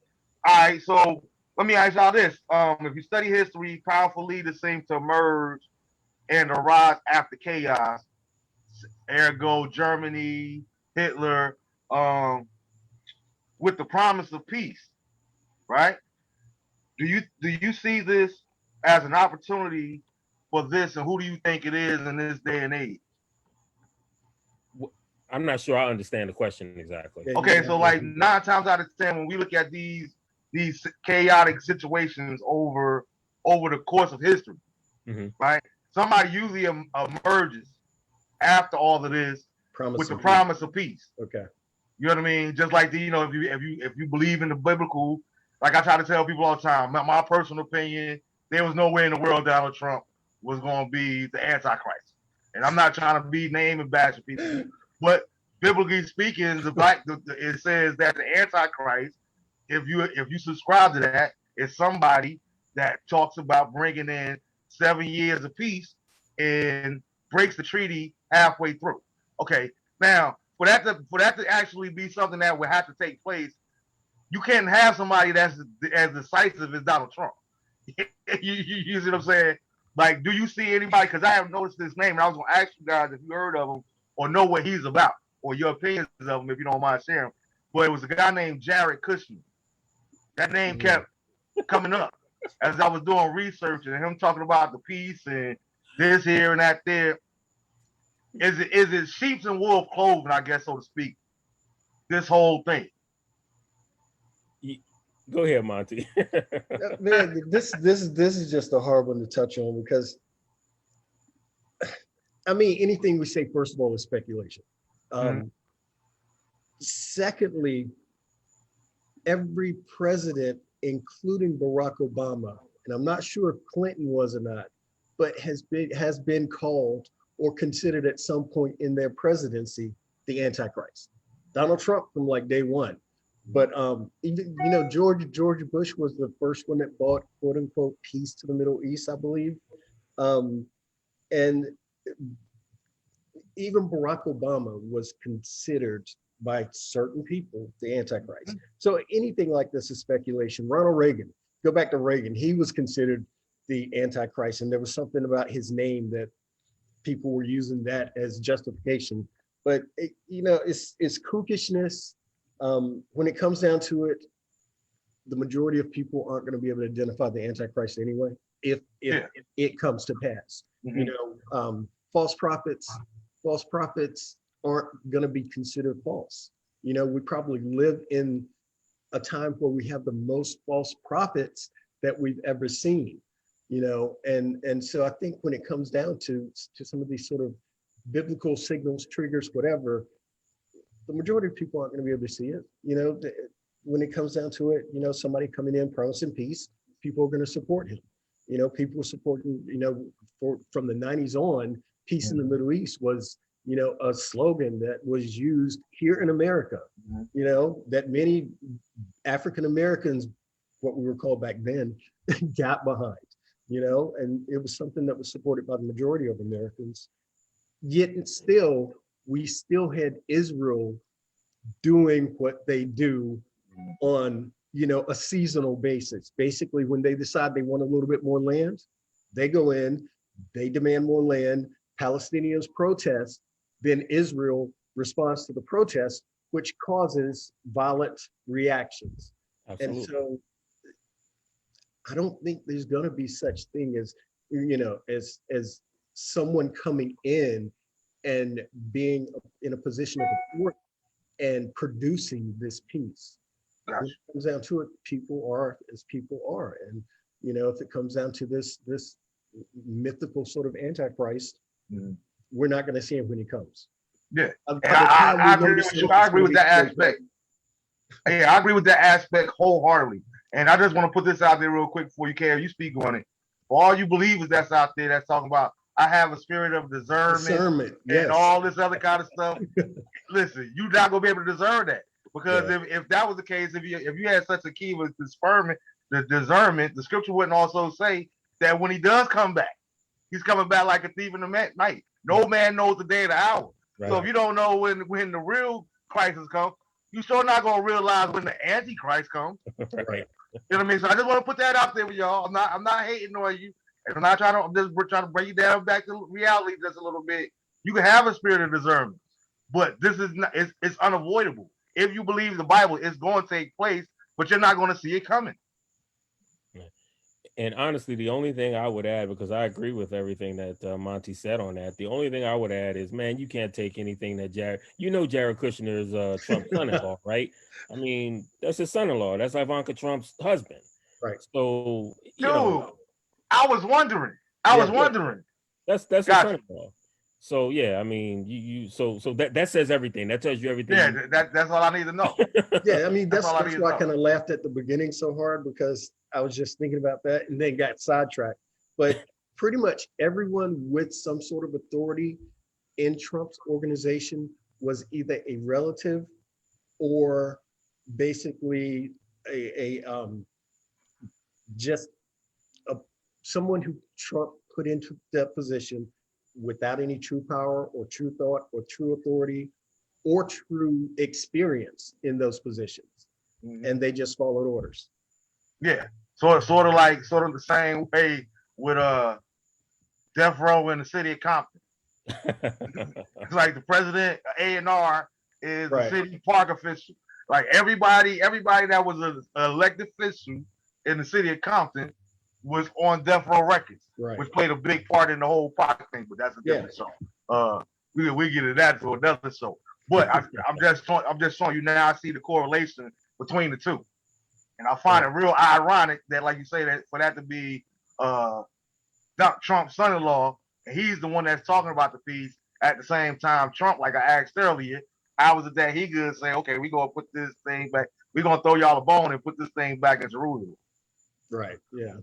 All right. So let me ask y'all this: if you study history, powerful leaders seem to emerge and arise after chaos. Ergo, Germany, Hitler, with the promise of peace. right? Do you see this as an opportunity for this, and who do you think it is in this day and age? I'm not sure I understand the question exactly. Okay, so like 9 times out of 10, when we look at these chaotic situations over the course of history, right? Somebody usually emerges after all of this with the promise of peace. Okay. You know what I mean? Just like if you believe in the biblical, like I try to tell people all the time, my personal opinion, there was no way in the world Donald Trump was going to be the Antichrist. And I'm not trying to be name and bash people, but biblically speaking, it says that the Antichrist, if you subscribe to that, is somebody that talks about bringing in 7 years of peace and breaks the treaty halfway through. Okay, now for that to actually be something that would have to take place, you can't have somebody that's as decisive as Donald Trump. you see what I'm saying? Like, do you see anybody? Because I have noticed this name, and I was going to ask you guys if you heard of him or know what he's about, or your opinions of him, if you don't mind sharing. But it was a guy named Jared Kushner. That name kept coming up as I was doing research, and him talking about the peace and this here and that there. Is it sheep's and wolf clothing, I guess, so to speak, this whole thing? Go ahead, Monty. Man, this is just a hard one to touch on because, I mean, anything we say, first of all, is speculation. Secondly, every president, including Barack Obama, and I'm not sure if Clinton was or not, but has been called or considered at some point in their presidency the Antichrist. Donald Trump from like day one. But even, George Bush was the first one that brought quote unquote peace to the Middle East, I believe. And even Barack Obama was considered by certain people the Antichrist. So anything like this is speculation. Ronald Reagan, go back to Reagan, he was considered the Antichrist, and there was something about his name that people were using that as justification. But it's kookishness. When it comes down to it, the majority of people aren't going to be able to identify the Antichrist anyway, if it comes to pass. False prophets aren't going to be considered false. We probably live in a time where we have the most false prophets that we've ever seen. And so I think when it comes down to some of these sort of biblical signals, triggers, whatever, the majority of people aren't going to be able to see it. When it comes down to it, somebody coming in promising peace, people are going to support him. People were supporting, from the 90s on, peace in the Middle East was, a slogan that was used here in America, that many African Americans, what we were called back then, got behind, and it was something that was supported by the majority of Americans. Yet we still had Israel doing what they do on, a seasonal basis. Basically, when they decide they want a little bit more land, they go in, they demand more land, Palestinians protest, then Israel responds to the protest, which causes violent reactions. Absolutely. And so I don't think there's going to be such thing as, as someone coming in and being in a position of authority and producing this peace. Gotcha. When it comes down to it, people are as people are. And, if it comes down to this mythical sort of Antichrist, we're not going to see him when he comes. Yeah, I agree with you. I agree with that aspect. Yeah, I agree with that aspect wholeheartedly. And I just want to put this out there real quick before you speak on it. For all you believers that's out there that's talking about, I have a spirit of discernment and all this other kind of stuff. Listen, you're not gonna be able to discern that, because if that was the case, if you had such a key with discernment, the scripture wouldn't also say that when he does come back, he's coming back like a thief in the night. No man knows the day or the hour. Right. So if you don't know when the real crisis comes, you're sure not gonna realize when the Antichrist comes. Right. You know what I mean? So I just want to put that out there with y'all. I'm not hating on you. And I'm not we're trying to bring you down back to reality just a little bit. You can have a spirit of discernment, but this is not, it's unavoidable. If you believe the Bible, it's going to take place but you're not going to see it coming. And honestly, the only thing I would add, because I agree with everything that Monty said on that, the only thing I would add is, man, you can't take anything that Jared Kushner is Trump's son-in-law, right? I mean, that's his son-in-law. That's Ivanka Trump's husband. Right. So, you Dude, know, I was wondering. That's his Gotcha. son-in-law. So yeah, I mean, so that says everything. That tells you everything. Yeah, that's all I need to know. Yeah, I mean, that's why I kind know. of laughed at the beginning so hard, because I was just thinking about that and then got sidetracked. But pretty much everyone with some sort of authority in Trump's organization was either a relative or basically someone who Trump put into that position without any true power or true thought or true authority or true experience in those positions. Mm-hmm. And they just followed orders. Yeah. Sort of the same way with death row in the city of Compton. It's like the president, A&R, is the city park official. Like everybody that was an elected official in the city of Compton was on death row records, which played a big part in the whole park thing. But that's a different show. We get into that for another show. But I'm just showing you now. I see the correlation between the two, and I find it real ironic that, like you say, that for that to be Trump's son-in-law, and he's the one that's talking about the peace. At the same time, Trump, like I asked earlier, how was it that he could say, okay, we're gonna put this thing back, we're gonna throw y'all a bone and put this thing back in Jerusalem. Right. Yeah.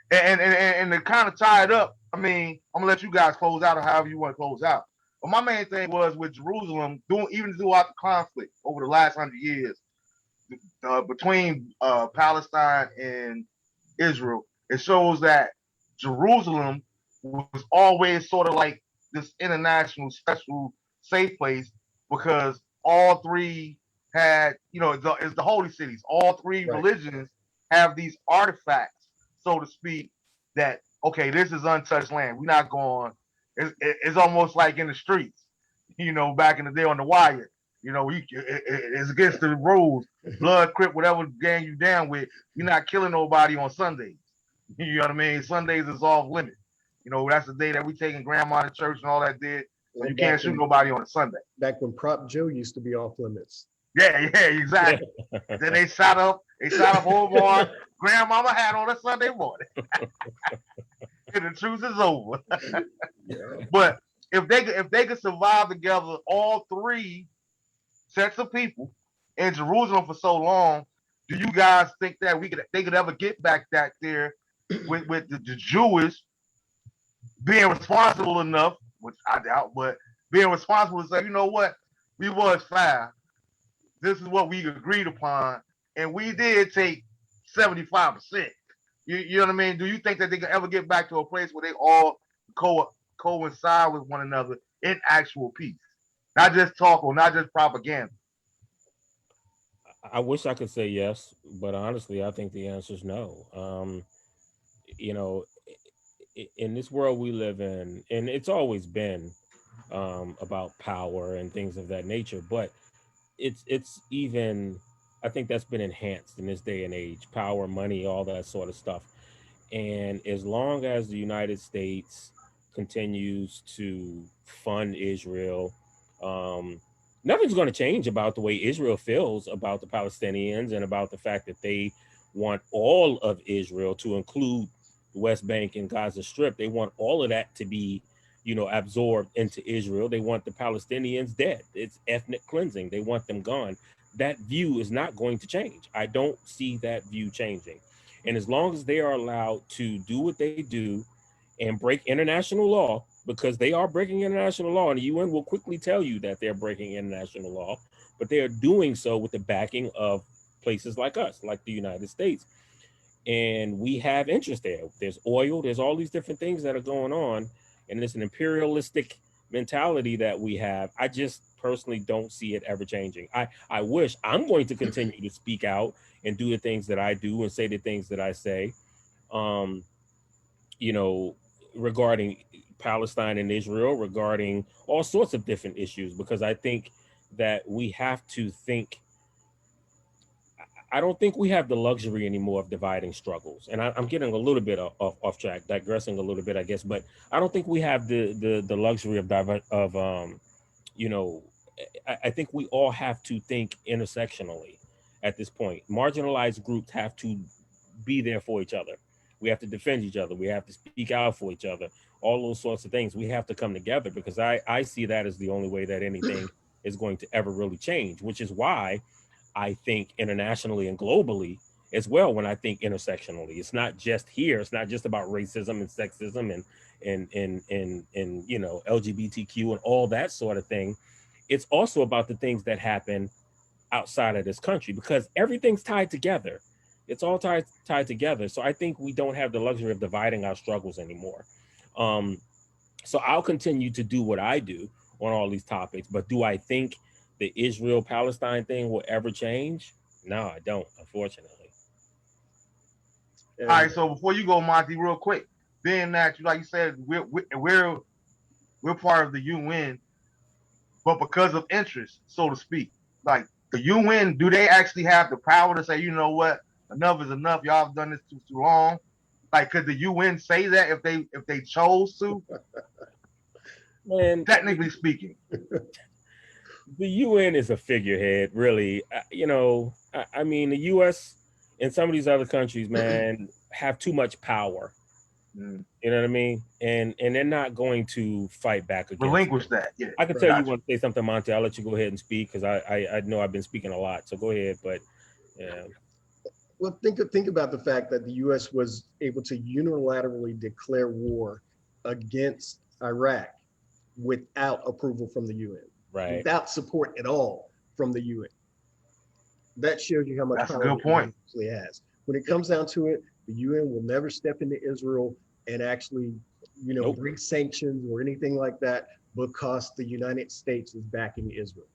And to kind of tie it up, I mean, I'm gonna let you guys close out or however you want to close out. But my main thing was with Jerusalem, even throughout the conflict over the last 100 years between Palestine and Israel, it shows that Jerusalem was always sort of like this international special safe place, because all three had, it's the holy cities. All three religions have these artifacts, so to speak, that, okay, this is untouched land. We're not going, it's almost like in the streets, back in the day on the wire, it's against the rules, blood, crip, whatever gang you down with, you're not killing nobody on Sundays. You know what I mean? Sundays is off limit. That's the day that we taking grandma to church and all that did. So you can't shoot nobody on a Sunday. Back when Prop Joe used to be off limits. Yeah, exactly. Then they shot up Omar. Grandmama had on a Sunday morning. And the truth is over. But if they could survive together, all three sets of people in Jerusalem for so long, do you guys think that they could ever get back there with the Jewish being responsible enough, which I doubt, but being responsible to say, you know what, we was five. This is what we agreed upon, and we did take 75%. You know what I mean? Do you think that they can ever get back to a place where they all coincide with one another in actual peace, not just talk or not just propaganda? I wish I could say yes, but honestly, I think the answer is no. In this world we live in, and it's always been about power and things of that nature, but it's even, I think that's been enhanced in this day and age, power, money, all that sort of stuff. And as long as the United States continues to fund Israel, nothing's going to change about the way Israel feels about the Palestinians and about the fact that they want all of Israel, to include the West Bank and Gaza Strip. They want all of that to be, absorbed into Israel. They want the Palestinians dead. It's ethnic cleansing. They want them gone. That view is not going to change. I don't see that view changing. And as long as they are allowed to do what they do and break international law, because they are breaking international law, and the UN will quickly tell you that they're breaking international law, but they are doing so with the backing of places like us, like the United States. And we have interest there. There's oil, there's all these different things that are going on, and it's an imperialistic mentality that we have. I just personally don't see it ever changing. I wish. I'm going to continue to speak out and do the things that I do and say the things that I say, regarding Palestine and Israel, regarding all sorts of different issues, because I think that we have to think. I don't think we have the luxury anymore of dividing struggles. And I'm getting a little bit off track, digressing a little bit, I guess. But I don't think we have the luxury you know, I think we all have to think intersectionally at this point. Marginalized groups have to be there for each other. We have to defend each other. We have to speak out for each other. All those sorts of things. We have to come together, because I see that as the only way that anything is going to ever really change, which is why I think internationally and globally as well. When I think intersectionally, it's not just here. It's not just about racism and sexism and you know, LGBTQ and all that sort of thing. It's also about the things that happen outside of this country, because everything's tied together. It's all tied together. So I think we don't have the luxury of dividing our struggles anymore. So I'll continue to do what I do on all these topics. But do I think the Israel Palestine thing will ever change? No, I don't, unfortunately. All right, so before you go, Monty, real quick, being that like you said, we're part of the UN, but because of interest, so to speak, like the UN, do they actually have the power to say, you know what, enough is enough, y'all have done this too long? Like, could the UN say that if they chose to? Man, technically speaking, the UN is a figurehead, really. You know, I mean, the US and some of these other countries, man, have too much power. You know what I mean? And they're not going to fight back against relinquish that. Yeah, I can tell you want to say something, Monte. I'll let you go ahead and speak, because I know I've been speaking a lot. So go ahead. But yeah. Well, think about the fact that the U.S. was able to unilaterally declare war against Iraq without approval from the UN, right? Without support at all from the UN. That shows you how much That's power a good point. it actually has. When it comes down to it, the UN will never step into Israel and actually, you know, bring sanctions or anything like that, because the United States is backing Israel.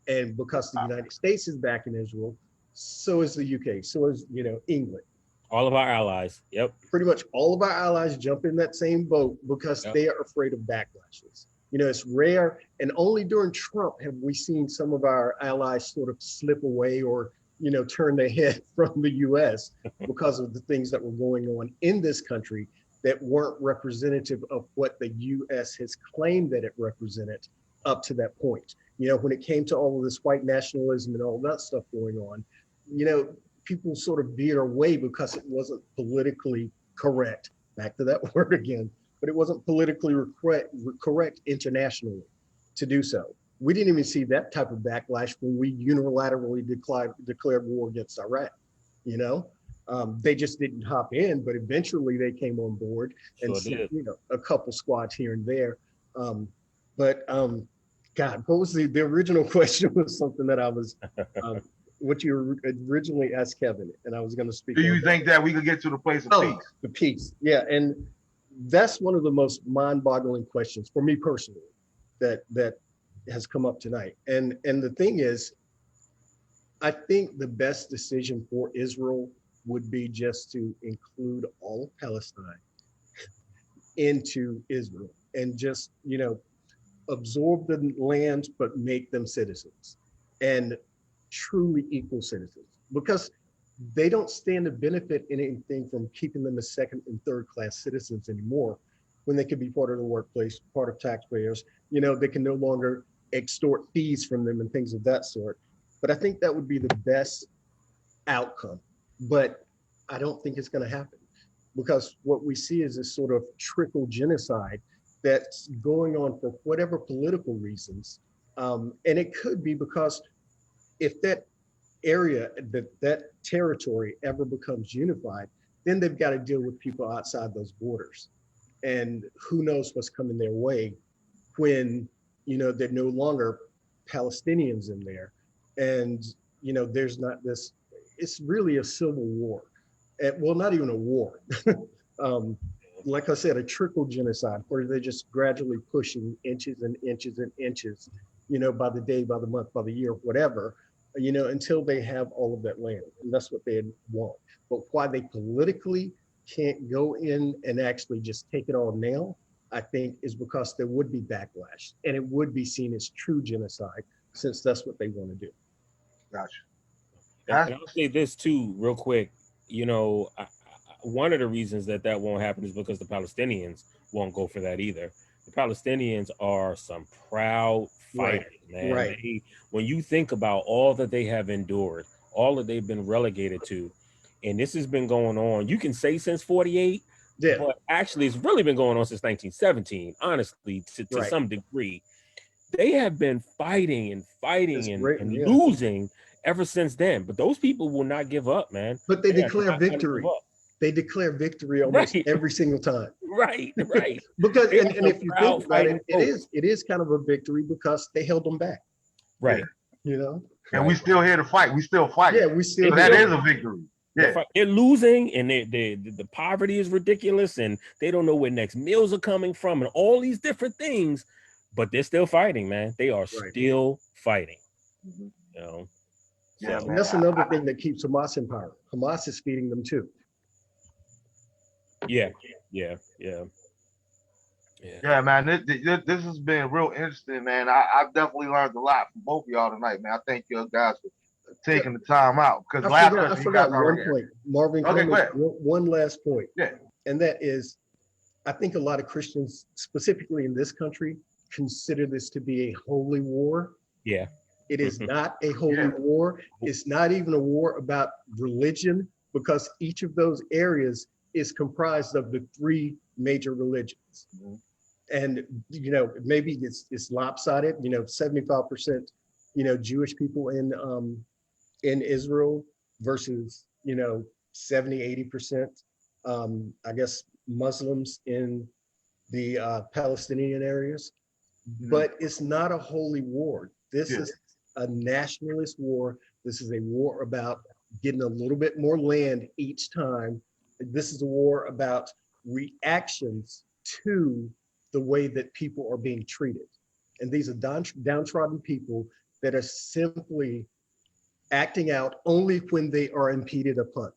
And because the United States is backing Israel, so is the UK, so is, you know, England. All of our allies. Yep. Pretty much all of our allies jump in that same boat because they are afraid of backlashes. You know, it's rare, and only during Trump have we seen some of our allies sort of slip away or, you know, turn their head from the US because of the things that were going on in this country that weren't representative of what the US has claimed that it represented up to that point. You know, when it came to all of this white nationalism and all that stuff going on, you know, people sort of veered away because it wasn't politically correct. Back to that word again, but it wasn't politically correct internationally to do so. We didn't even see that type of backlash when we unilaterally declared war against Iraq. You know, they just didn't hop in, but eventually they came on board and sent, you know, a couple squads here and there. God, what was the original question? Was something that I was, what you originally asked Kevin, and I was going to speak. Do you think that we could get to the place of peace? The peace, yeah, and that's one of the most mind-boggling questions for me personally that has come up tonight. And the thing is, I think the best decision for Israel would be just to include all of Palestine into Israel and just, you know, absorb the land, but make them citizens and truly equal citizens, because they don't stand to benefit anything from keeping them as second and third class citizens anymore, when they could be part of the workplace, part of taxpayers. You know, they can no longer extort fees from them and things of that sort. But I think that would be the best outcome. But I don't think it's going to happen, because what we see is this sort of trickle genocide that's going on for whatever political reasons. And it could be because if that area, that territory ever becomes unified, then they've got to deal with people outside those borders. And who knows what's coming their way when, you know, they're no longer Palestinians in there. And, you know, there's not this, it's really a civil war. Well, not even a war. Like I said, a trickle genocide, where they're just gradually pushing inches and inches and inches, you know, by the day, by the month, by the year, whatever, you know, until they have all of that land. And that's what they want. But why they politically can't go in and actually just take it all now, I think, is because there would be backlash, and it would be seen as true genocide, since that's what they want to do. Gotcha. And I'll say this too, real quick. You know, one of the reasons that won't happen is because the Palestinians won't go for that either. The Palestinians are some proud fighters, man. Right. When you think about all that they have endured, all that they've been relegated to, and this has been going on, you can say since 48, Yeah. but actually it's really been going on since 1917, honestly, to some degree. They have been fighting and losing ever since then. But those people will not give up, man. But they declare victory. They declare victory almost every single time. Right. Because and if you think about it, it is kind of a victory because they held them back. Right. You know? And we still here to fight. We still fight. Yeah, we still. So that is a victory. Yeah. They're losing, and the poverty is ridiculous, and they don't know where next meals are coming from, and all these different things. But they're still fighting, man. They are still fighting. You know. Yeah, and that's another thing that keeps Hamas in power. Hamas is feeding them too. Yeah, man. This has been real interesting, man. I've definitely learned a lot from both of y'all tonight, man. I thank you guys for taking the time out. Because I forgot one point, Marvin. Okay, go ahead. One last point. Yeah, and that is, I think a lot of Christians, specifically in this country, consider this to be a holy war. Yeah. It is not a holy war. It's not even a war about religion, because each of those areas is comprised of the three major religions. And, you know, maybe it's lopsided, you know, 75%, you know, Jewish people in Israel versus, you know, 70-80%, I guess, Muslims in the Palestinian areas. But it's not a holy war. This is a nationalist war. This is a war about getting a little bit more land each time. This is a war about reactions to the way that people are being treated. And these are downtrodden people that are simply acting out only when they are impeded upon.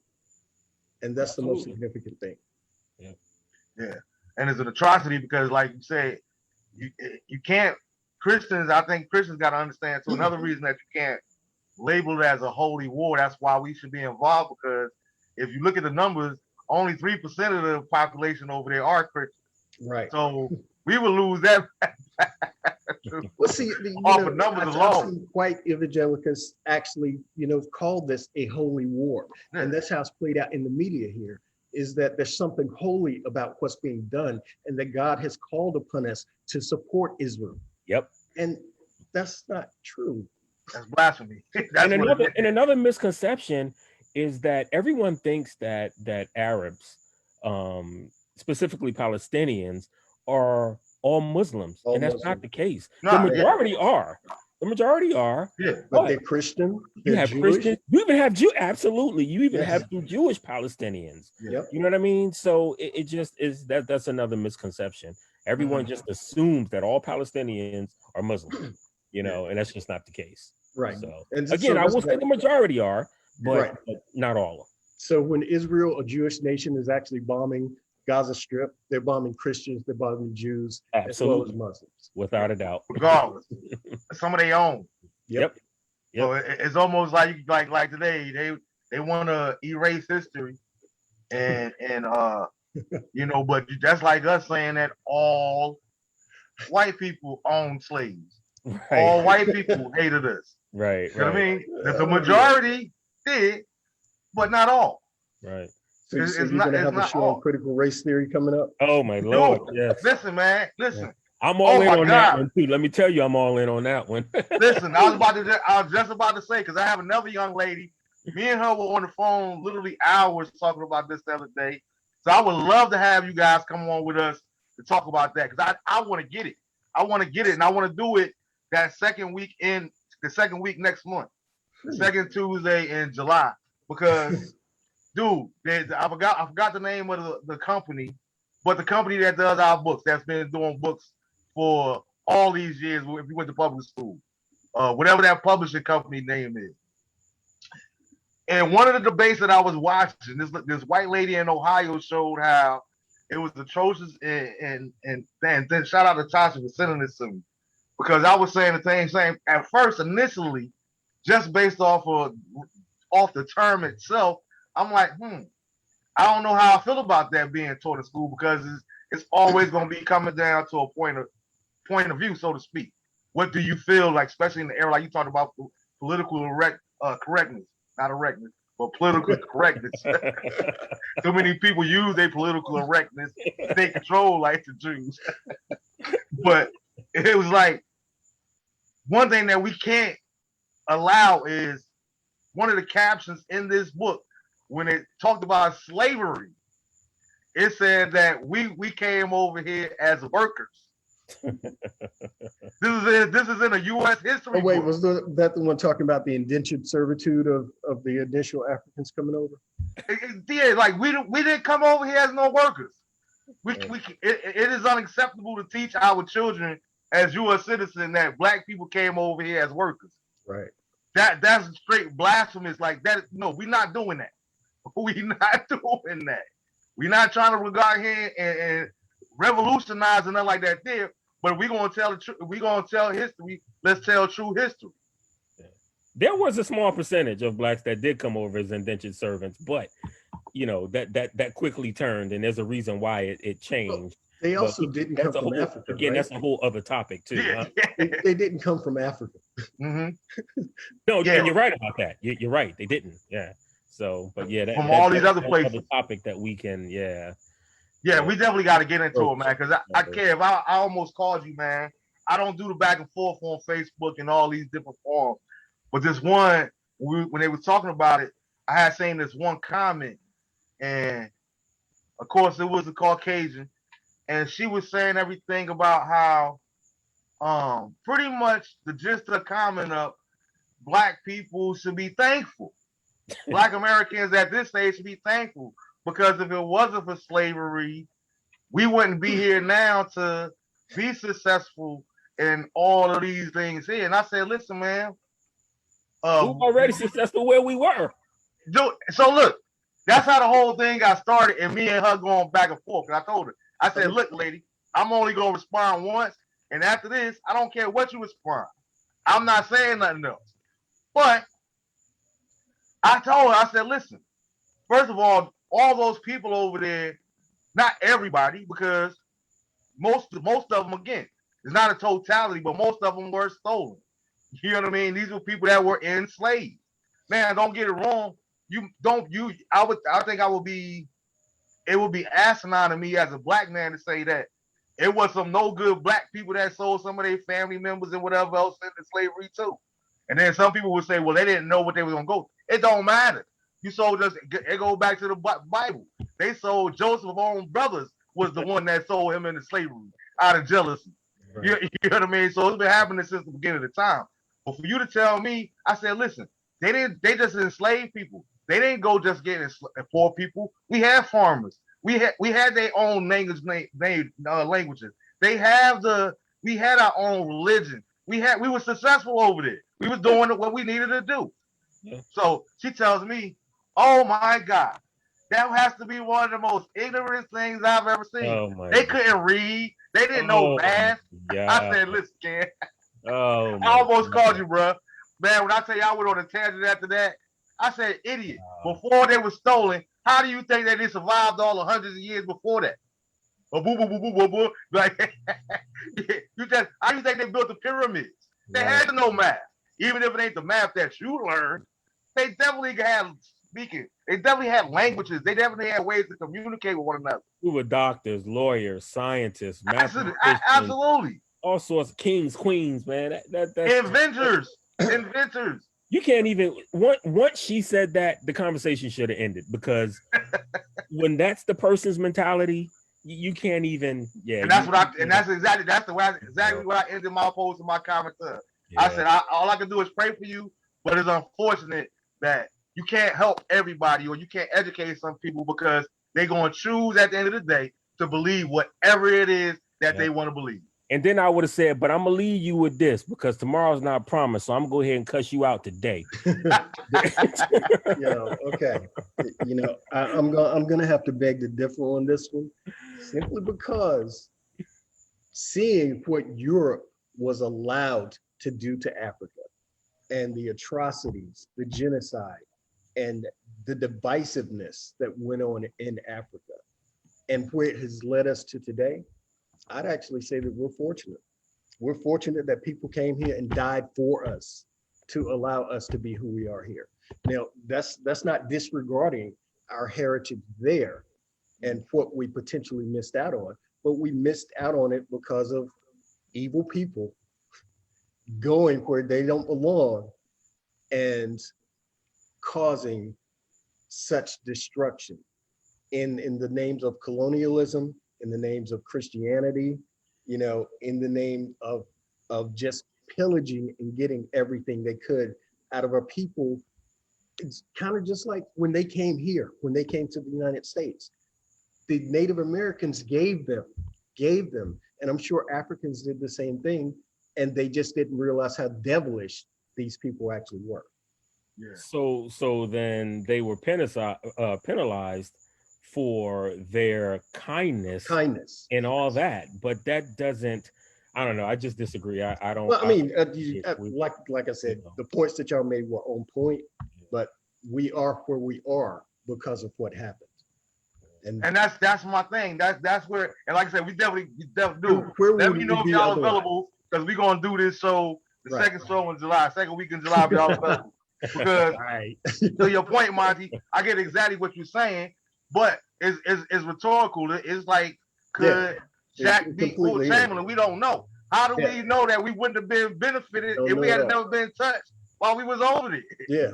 And that's the most significant thing. Yeah. And it's an atrocity because, like you say, you can't, I think Christians got to understand too. Another reason that you can't label it as a holy war, that's why we should be involved, because if you look at the numbers, only 3% of the population over there are Christians. Right. So we will lose that. Well, see, off of numbers alone. I've seen white evangelicals actually, you know, call this a holy war. Yeah. And that's how it's played out in the media here, is that there's something holy about what's being done, and that God has called upon us to support Israel. Yep. And that's not true. That's blasphemy. Another misconception is that everyone thinks that Arabs, specifically Palestinians, are all Muslims, and that's not the case. The majority are. The majority are. Yeah, but they're Christian. You have Jewish. Christians. You even have Jew. Absolutely, you even have Jewish Palestinians. Yep. You know what I mean? So it just is that's another misconception. Everyone just assumes that all Palestinians are Muslim. You know, and that's just not the case. Right. So again, I will say the majority are, but not all of them. So when Israel, a Jewish nation, is actually bombing Gaza Strip, they're bombing Christians, they're bombing Jews, as well as Muslims. Without a doubt. Regardless. Some of their own. Yep. So it's almost like today, they want to erase history. And you know, but that's like us saying that all white people own slaves. Right. All white people hated us. Right. You know what I mean? The majority did, but not all. Right. So you're going to have a show on critical race theory coming up? Oh, my Lord. Yes. Listen, man. Listen. Yeah. I'm all in on that one, too. Let me tell you, I'm all in on that one. Listen, I was just about to say, because I have another young lady. Me and her were on the phone literally hours talking about this the other day. So I would love to have you guys come on with us to talk about that, because I want to get it. I want to get it, and I want to do it the second week next month, the second Tuesday in July, because dude, I forgot the name of the company, but the company that does our books, that's been doing books for all these years, if you went to public school, whatever that publishing company name is. And one of the debates that I was watching, this white lady in Ohio showed how it was atrocious, and then shout out to Tasha for sending this to me, because I was saying the same at first initially, just based off of off the term itself, I'm like, I don't know how I feel about that being taught in school, because it's always going to be coming down to a point of view, so to speak. What do you feel like, especially in the era like you talked about political correctness, not erectness, but political correctness. Too many people use their political correctness to take control like the Jews. But it was like, one thing that we can't allow is one of the captions in this book, when it talked about slavery, it said that we came over here as workers. This is in a U.S. history. Oh, wait, book. was that the one talking about the indentured servitude of the initial Africans coming over? Yeah, like we didn't come over here as no workers. It is unacceptable to teach our children as U.S. citizens that black people came over here as workers. Right. That's straight blasphemous. Like that. No, we're not doing that. We're not doing that. We're not trying to regard here and revolutionize and nothing like that there. But we're gonna tell the truth. We're gonna tell history. Let's tell true history. There was a small percentage of blacks that did come over as indentured servants, but that quickly turned, and there's a reason why it changed. They also didn't come from Africa. Again, right? that's a whole other topic too. Yeah. Huh? They didn't come from Africa. Mm-hmm. No, Yeah. you're right about that. You're right. They didn't. Yeah. So, but yeah, From all these other places. That's a topic that we can, yeah. Yeah, we definitely got to get into it, man. Because I care. If I almost called you, man. I don't do the back and forth on Facebook and all these different forums. But this one, when they were talking about it, I had seen this one comment, and of course it was a Caucasian, and she was saying everything about how, pretty much the gist of the comment of black people should be thankful. Black Americans at this stage should be thankful, because if it wasn't for slavery, we wouldn't be here now to be successful in all of these things here. And I said, listen, man. We're already successful where we were. So look, that's how the whole thing got started, and me and her going back and forth. And I told her, I said, look, lady, I'm only going to respond once. And after this, I don't care what you respond. I'm not saying nothing else. But I told her, I said, listen, first of all those people over there, not everybody, because most of them, again, it's not a totality, but most of them were stolen. You know what I mean? These were people that were enslaved. Man, don't get it wrong. I think it would be asinine to me as a black man to say that it was some no good black people that sold some of their family members and whatever else into slavery too. And then some people would say, well, they didn't know what they were going to go. It don't matter. You sold us. It goes back to the Bible. They sold Joseph's own brothers was the one that sold him into slavery out of jealousy. Right. You know what I mean? So it's been happening since the beginning of the time. But for you to tell me, I said, listen, they just enslaved people. They didn't go just getting poor people. We had farmers. We had their own languages. We had our own religion. We were successful over there. We were doing what we needed to do. Yeah. So she tells me, oh my God, that has to be one of the most ignorant things I've ever seen. They couldn't read. They didn't know math. I said, listen, Ken. I almost called you, bro. Man, when I tell you I went on a tangent after that, I said, idiot. Before they were stolen, how do you think that they survived all the hundreds of years before that? Like, how do you think they built the pyramids? They had to know math. Even if it ain't the math that you learned, they definitely had speaking. They definitely had languages. They definitely had ways to communicate with one another. We were doctors, lawyers, scientists, absolutely. All sorts of kings, queens, man. That's inventors. You can't even once she said that, the conversation should have ended, because when that's the person's mentality, you can't even. Yeah, and that's exactly what I ended my post and my comment to. Yeah. I said all I can do is pray for you, but it's unfortunate that you can't help everybody, or you can't educate some people, because they're going to choose at the end of the day to believe whatever it is that they want to believe. And then I would have said, but I'm gonna leave you with this, because tomorrow's not promised, so I'm gonna go ahead and cuss you out today. Okay. I'm gonna have to beg to differ on this one, simply because seeing what Europe was allowed to do to Africa, and the atrocities, the genocide, and the divisiveness that went on in Africa and where it has led us to today, I'd actually say that we're fortunate. We're fortunate that people came here and died for us to allow us to be who we are here. Now, that's not disregarding our heritage there and what we potentially missed out on, but we missed out on it because of evil people going where they don't belong and causing such destruction in the names of colonialism, in the names of Christianity, you know, in the name of just pillaging and getting everything they could out of our people. It's kind of just like when they came here, when they came to the United States, the Native Americans gave them, and I'm sure Africans did the same thing, and they just didn't realize how devilish these people actually were. Yeah. So then they were penalized for their kindness and all that, but that doesn't. I don't know. I just disagree. I don't. Well, I mean, like I said, the points that y'all made were on point, but we are where we are because of what happened. And that's my thing. That's where, and like I said, we definitely do. Let me know if y'all available, because we're gonna do this show, the second show in July, second week in July, if y'all available. Because to your point, Monty, I get exactly what you're saying, but it's rhetorical. It's like, could Jack beat Will Chamberlain? We don't know. How do we know that we wouldn't have been benefited if we had never been touched while we was over there? Yeah.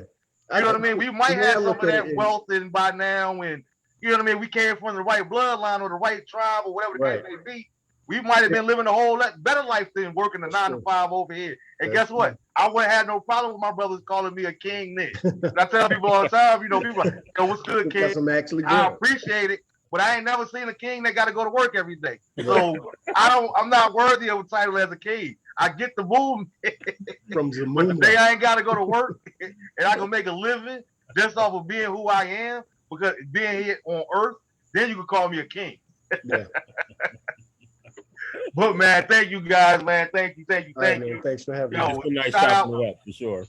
You know what I mean? We might have some of that wealth in by now, and you know what I mean? We came from the right bloodline or the right tribe or whatever the case may be. We might have been living a whole lot better life than working the 9 to 5 over here. And guess what? I wouldn't have had no problem with my brothers calling me a king then. And I tell people all the time, you know, people are like, yo, what's good, king? I appreciate it, but I ain't never seen a king that got to go to work every day. So I'm not worthy of a title as a king. I get the movement, but the day I ain't got to go to work and I can make a living just off of being who I am, because being here on earth, then you can call me a king. Yeah. But man, thank you guys, man. Thank you. Man, thanks for having me. It's been nice chopping it up for sure.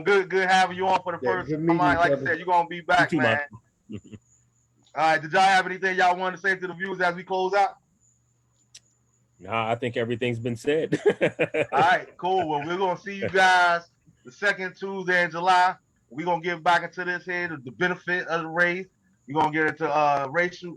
Good having you on for the first time. Like I said, you're gonna be back, man. All right, did y'all have anything y'all want to say to the viewers as we close out? Nah, I think everything's been said. All right, cool. Well, we're gonna see you guys the second Tuesday in July. We're gonna get back into this here, the benefit of the race. We're gonna get into racial,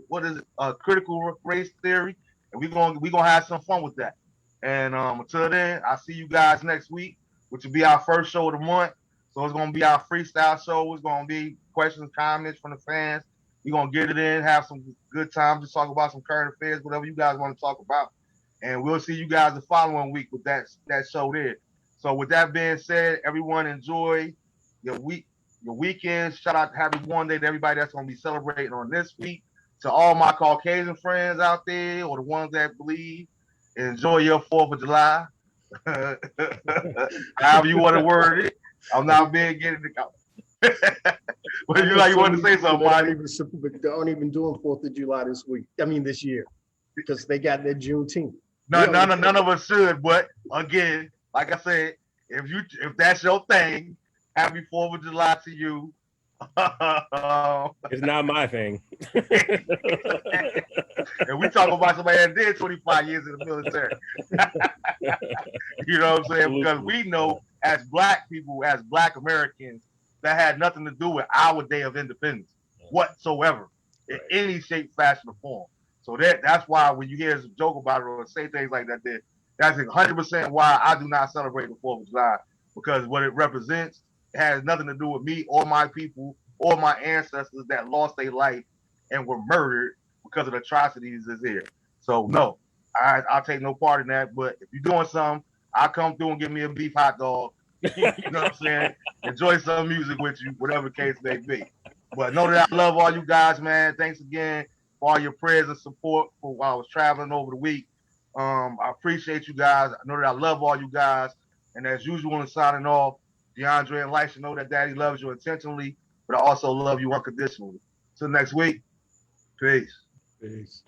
critical race theory, and we're gonna have some fun with that. And until then, I'll see you guys next week, which will be our first show of the month. So it's gonna be our freestyle show. It's gonna be questions, comments from the fans. We're gonna get it in, have some good time, just talk about some current affairs, whatever you guys want to talk about. And we'll see you guys the following week with that show there. So with that being said, everyone enjoy your weekend. Shout out to Happy One Day to everybody that's gonna be celebrating on this week. To all my Caucasian friends out there, or the ones that believe, enjoy your 4th of July. However you want to word it. I'm not being getting the count. But you want to say something, Marty? They aren't even doing 4th of July this year, because they got their Juneteenth. None of us should, but again, like I said, if that's your thing, happy 4th of July to you. It's not my thing. And we talk about somebody that did 25 years in the military. You know what I'm saying? Absolutely. Because we know as Black people, as Black Americans, that had nothing to do with our day of independence whatsoever, in any shape, fashion, or form. So that's why when you hear us joke about it or say things like that, that's 100% why I do not celebrate the 4th of July, because what it represents, it has nothing to do with me or my people or my ancestors that lost their life and were murdered because of the atrocities that's here. So no, I'll take no part in that. But if you're doing something, I'll come through and give me a beef hot dog. You know what I'm saying? Enjoy some music with you, whatever the case may be. But know that I love all you guys, man. Thanks again for all your prayers and support for while I was traveling over the week. I appreciate you guys. I know that I love all you guys. And as usual, in signing off, DeAndre and Lisha, know that Daddy loves you intentionally, but I also love you unconditionally. Till next week, peace. Peace.